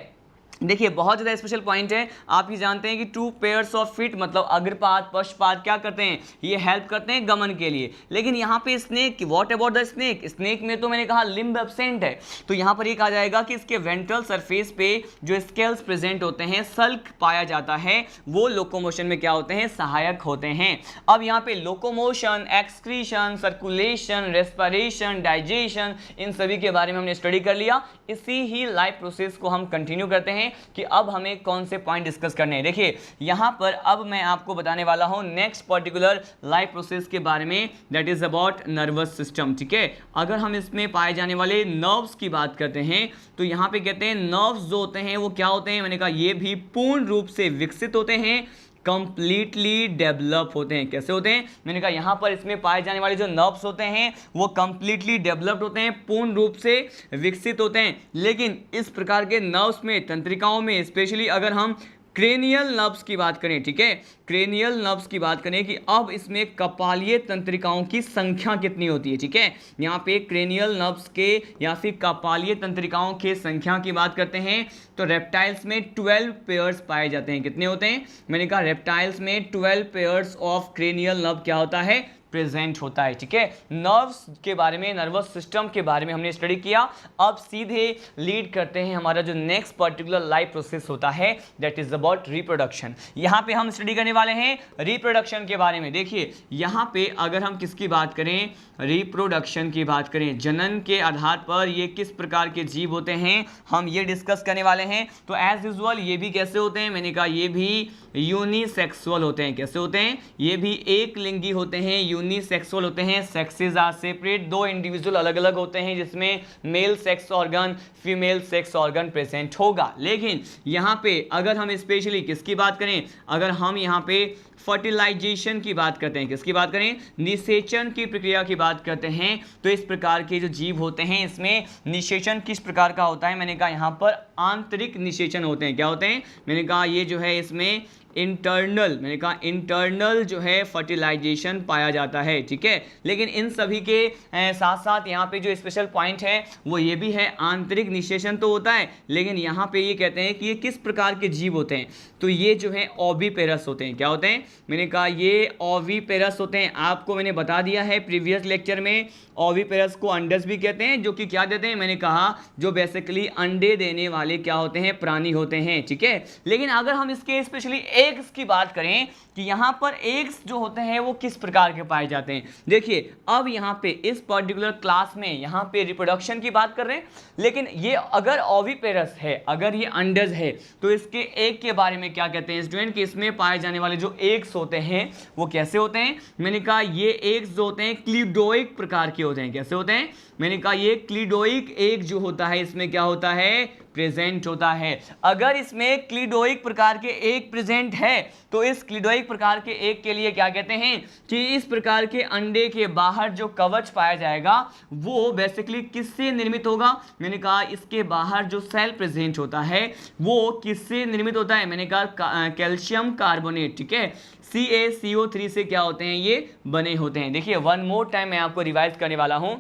देखिए बहुत ज़्यादा स्पेशल पॉइंट है। आप ही जानते हैं कि 2 पेयर्स ऑफ फीट मतलब अग्रपाद पश्चपाद क्या करते हैं? ये हेल्प करते हैं गमन के लिए। लेकिन यहाँ पे snake, what about the snake? Snake में तो मैंने कहा लिम्ब एब्सेंट है, तो यहाँ पर ये कहा जाएगा कि इसके वेंट्रल सरफेस पे जो स्केल्स प्रेजेंट होते हैं, सल्क पाया जाता है, वो लोकोमोशन में क्या होते हैं? सहायक होते हैं। अब यहाँ पे locomotion, excretion, circulation, respiration, digestion, इन सभी के बारे में हमने स्टडी कर लिया। इसी ही लाइफ प्रोसेस को हम कंटिन्यू करते हैं कि अब हमें कौन से पॉइंट डिस्कस करने हैं। देखिए यहां पर अब मैं आपको बताने वाला हूं नेक्स्ट पर्टिकुलर लाइफ प्रोसेस के बारे में, that is about nervous system. ठीक है, अगर हम इसमें पाए जाने वाले नर्व्स की बात करते हैं तो यहां पे कहते हैं नर्व्स जो होते हैं वो क्या होते हैं? मैंने कहा ये भी पूर्ण रूप से विकसित होते हैं, कंप्लीटली डेवलप होते हैं। कैसे होते हैं? मैंने कहा यहाँ पर इसमें पाए जाने वाले जो नर्व्स होते हैं वो कंप्लीटली डेवलप्ड होते हैं, पूर्ण रूप से विकसित होते हैं। लेकिन इस प्रकार के नर्व्स में, तंत्रिकाओं में, स्पेशली अगर हम क्रेनियल नर्व्स की बात करें, ठीक है, क्रेनियल नर्व्स की बात करें कि अब इसमें कपालीय तंत्रिकाओं की संख्या कितनी होती है। ठीक है, यहाँ पे क्रेनियल नर्व्स के या फिर कपालीय तंत्रिकाओं के संख्या की बात करते हैं तो रेप्टाइल्स में 12 पेयर्स पाए जाते हैं। कितने होते हैं? मैंने कहा रेप्टाइल्स में 12 पेयर्स ऑफ क्रेनियल नर्व क्या होता है? प्रेजेंट होता है। ठीक है, नर्व्स के बारे में, नर्वस सिस्टम के बारे में हमने स्टडी किया। अब सीधे लीड करते हैं हमारा जो नेक्स्ट पर्टिकुलर लाइफ प्रोसेस होता है, दैट इज अबाउट रिप्रोडक्शन। यहाँ पे हम स्टडी करने वाले हैं रिप्रोडक्शन के बारे में। देखिए यहाँ पे अगर हम किसकी बात करें, रिप्रोडक्शन की बात करें, जनन के आधार पर ये किस प्रकार के जीव होते हैं, हम ये डिस्कस करने वाले हैं। तो एज यूजुअल ये भी कैसे होते हैं? मैंने कहा ये भी यूनिसेक्सुअल होते हैं। कैसे होते हैं? ये भी एक लिंगी होते हैं, यूनिसेक्सुअल होते हैं, सेक्सेस आर सेपरेट, दो इंडिविजुअल अलग अलग होते हैं जिसमें male sex organ female sex organ present होगा। लेकिन यहाँ पे अगर हम स्पेशली किसकी बात करें, अगर हम यहाँ पे फर्टिलाइजेशन की बात करते हैं, किसकी बात करें, निषेचन की प्रक्रिया की बात करते हैं, तो इस प्रकार के जो जीव होते हैं इसमें निषेचन किस प्रकार का होता है, मैंने कहा यहाँ पर आंतरिक निषेचन होते हैं। क्या होते हैं, मैंने कहा ये जो है इसमें इंटरनल, मैंने कहा इंटरनल जो है फर्टिलाइजेशन पाया जाता है, ठीक है। लेकिन इन सभी के साथ साथ यहाँ पे जो स्पेशल पॉइंट है वो ये भी है, आंतरिक निषेचन तो होता है, लेकिन यहाँ पे ये कहते हैं कि ये किस प्रकार के जीव होते हैं, तो ये जो है ओविपेरस होते हैं। क्या होते हैं, मैंने कहा ये ओविपेरस होते हैं। आपको मैंने बता दिया है प्रीवियस लेक्चर में, ओविपेरस को अंडस भी कहते हैं, जो कि क्या देते हैं, मैंने कहा जो बेसिकली अंडे देने वाले क्या होते हैं, प्राणी होते हैं, ठीक है। लेकिन अगर हम इसके स्पेशली एग्स की बात करें कि यहाँ पर एग्स जो होते हैं वो किस प्रकार के पाए जाते हैं, देखिए अब यहाँ पे इस पर्टिकुलर क्लास में यहाँ पे रिप्रोडक्शन की बात कर रहे हैं, लेकिन ये अगर ओविपेरस है, अगर ये अंडज है, तो इसके एग के बारे में क्या कहते हैं स्टूडेंट, कि इसमें पाए जाने वाले जो एग्स होते हैं वो कैसे होते हैं, मैंने कहा ये एग्स जो होते हैं क्लिडोइक प्रकार के होते हैं। कैसे होते हैं, मैंने कहा ये क्लिडोइक एग जो होता है इसमें क्या होता है, प्रेजेंट होता है। अगर इसमें क्लिडोइक प्रकार के एग प्रेजेंट है तो इस क्लिडोइक प्रकार के एग के लिए क्या कहते हैं कि इस प्रकार के अंडे के बाहर जो कवच पाया जाएगा वो बेसिकली किससे निर्मित होगा, मैंने कहा इसके बाहर जो सेल प्रेजेंट होता है वो किससे निर्मित होता है, मैंने कहा कैल्शियम कार्बोनेट, ठीक है, CaCO3 से क्या होते हैं, ये बने होते हैं। देखिए वन मोर टाइम मैं आपको रिवाइज करने वाला हूं।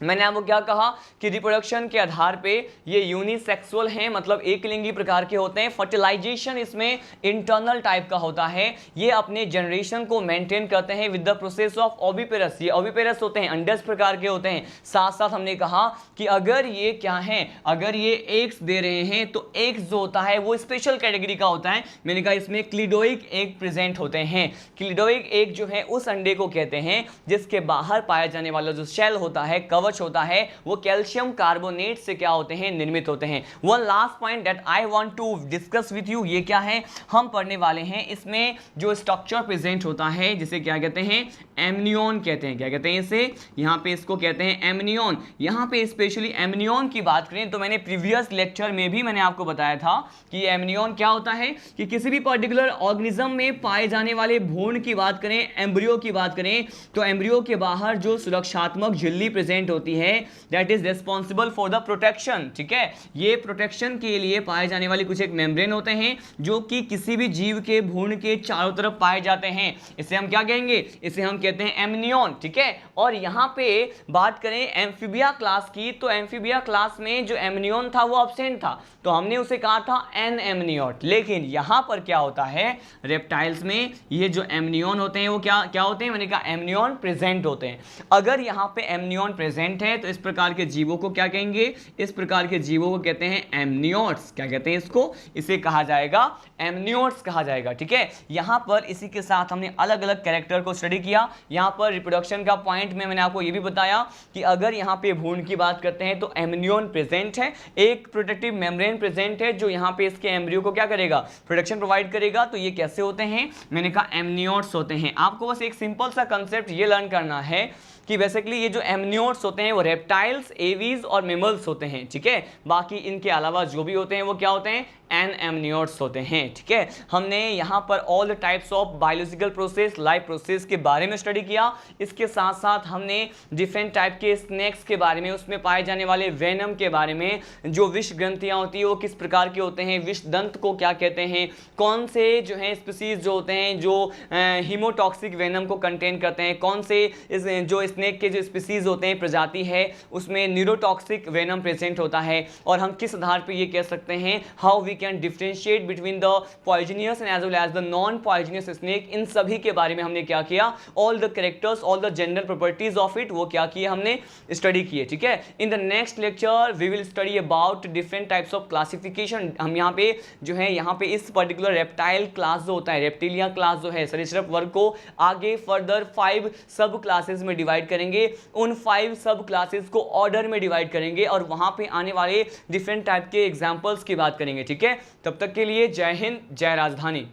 मैंने आपको क्या कहा कि रिप्रोडक्शन के आधार पे ये यूनिसेक्सुअल हैं, मतलब एक लिंगी प्रकार के होते हैं। फर्टिलाइजेशन इसमें इंटरनल टाइप का होता है, ये अपने जनरेशन को मेंटेन करते हैं with the process of oviparous. ये ओविपेरस होते हैं, अंडज प्रकार के होते हैं। साथ साथ हमने कहा कि अगर ये क्या है, अगर ये एग्स दे रहे हैं तो एग्स जो होता है वो स्पेशल कैटेगरी का होता है। मैंने कहा इसमें क्लिडोइक एग प्रेजेंट होते हैं। क्लिडोइक एग जो है उस अंडे को कहते हैं जिसके बाहर पाया जाने वाला जो शेल होता है, कवच होता है, वो कैल्शियम कार्बोनेट से क्या होते हैं, निर्मित होते हैं। One last point that I want to discuss with you, ये क्या है, हम पढ़ने वाले हैं इसमें जो स्ट्रक्चर प्रेजेंट होता है जिसे क्या कहते हैं, एमनियन कहते हैं। क्या कहते हैं इसे, यहाँ पे इसको कहते हैं एमनियन। यहाँ पे स्पेशली एमनियन की बात करें तो मैंने प्रीवियस लेक्चर में भी मैंने आपको बताया था कि एमनियन क्या होता है, कि किसी भी पर्टिकुलर ऑर्गेनिज्म में पाए जाने वाले भ्रूण की बात करें, एम्ब्रियो की बात करें, तो एम्ब्रियो के बाहर जो सुरक्षात्मक झिल्ली प्रेजेंट होती है that is responsible for the protection, ठीक है। ये प्रोटेक्शन के लिए पाए जाने वाली कुछ एक मेम्ब्रेन होते हैं जो कि किसी भी जीव के भ्रूण के चारों तरफ पाए जाते हैं। इसे हम क्या कहेंगे, इसे हम कहते हैं एमनियन, ठीक है। और यहाँ पे बात करें एम्फीबिया क्लास की, तो एम्फीबिया क्लास में जो एमनियन था वो एब्सेंट था, तो हमने उसे कहा था एन एमनियट। लेकिन यहाँ पर क्या होता है, रेप्टाइल्स में ये जो एमनियन होते हैं वो क्या होते हैं, मैंने कहा एमनियन प्रेजेंट होते हैं। अगर यहाँ पे एमनियन प्रेजेंट है तो इस प्रकार के जीवों को क्या कहेंगे, इस प्रकार के जीवों को कहते हैं एमनियोट्स। क्या कहते हैं इसको, इसे कहा जाएगा एमनियोट्स कहा जाएगा, ठीक है। यहाँ पर इसी के साथ हमने अलग अलग कैरेक्टर को स्टडी किया। यहाँ पर रिप्रोडक्शन का पॉइंट में मैंने आपको ये भी बताया कि अगर यहाँ पे भ्रूण की बात करते हैं तो एमनियन प्रेजेंट है, एक प्रोटेक्टिव मेम्ब्रेन प्रेजेंट है जो यहाँ पे इसके एम्ब्रियो को क्या करेगा, प्रोटेक्शन प्रोवाइड करेगा। तो ये कैसे होते हैं, मैंने कहा एमनियोट्स होते हैं। आपको बस एक सिंपल सा कंसेप्ट ये लर्न करना है कि बेसिकली ये जो एमनियोट्स होते हैं वो रेप्टाइल्स, एवीज और मेमल्स होते हैं, ठीक है। बाकी इनके अलावा जो भी होते हैं वो क्या होते हैं, एन एमनियोट्स होते हैं, ठीक है। हमने यहाँ पर all the types of biological process, life process के बारे में स्टडी किया। इसके साथ साथ हमने डिफरेंट टाइप के स्नेक्स के बारे में, उसमें पाए जाने वाले वेनम के बारे में, जो विष ग्रंथियाँ होती है वो किस प्रकार के होते हैं, विष दंत को क्या कहते हैं, कौन से जो है स्पीसीज जो होते हैं जो हीमोटॉक्सिक वेनम को कंटेन करते हैं, कौन से जो स्नेक के जो स्पीसीज होते हैं प्रजाति है उसमें न्यूरोटॉक्सिक वेनम प्रेजेंट होता है, और हम किस आधार पर ये कह सकते हैं how we can differentiate between the poisonous and as well as the non poisonous snake. इन सभी के बारे में हमने क्या किया, all the characters, all the general properties of it, वो क्या किए, हमने स्टडी किए, ठीक है। In the next lecture we will study about different types of classification. हम यहाँ पे जो है यहाँ पे इस पर्टिकुलर रेप्टाइल क्लास जो होता है, रेप्टिलिया क्लास जो है, सरीसृप वर्ग को आगे फर्दर 5 सब क्लासेस में डिवाइड करेंगे। उन 5 सब क्लासेस को ऑर्डर में डिवाइड करेंगे और वहां पे आने वाले डिफरेंट टाइप के एग्जांपल्स की बात करेंगे, ठीक है। तब तक के लिए जय हिंद, जय राजधानी।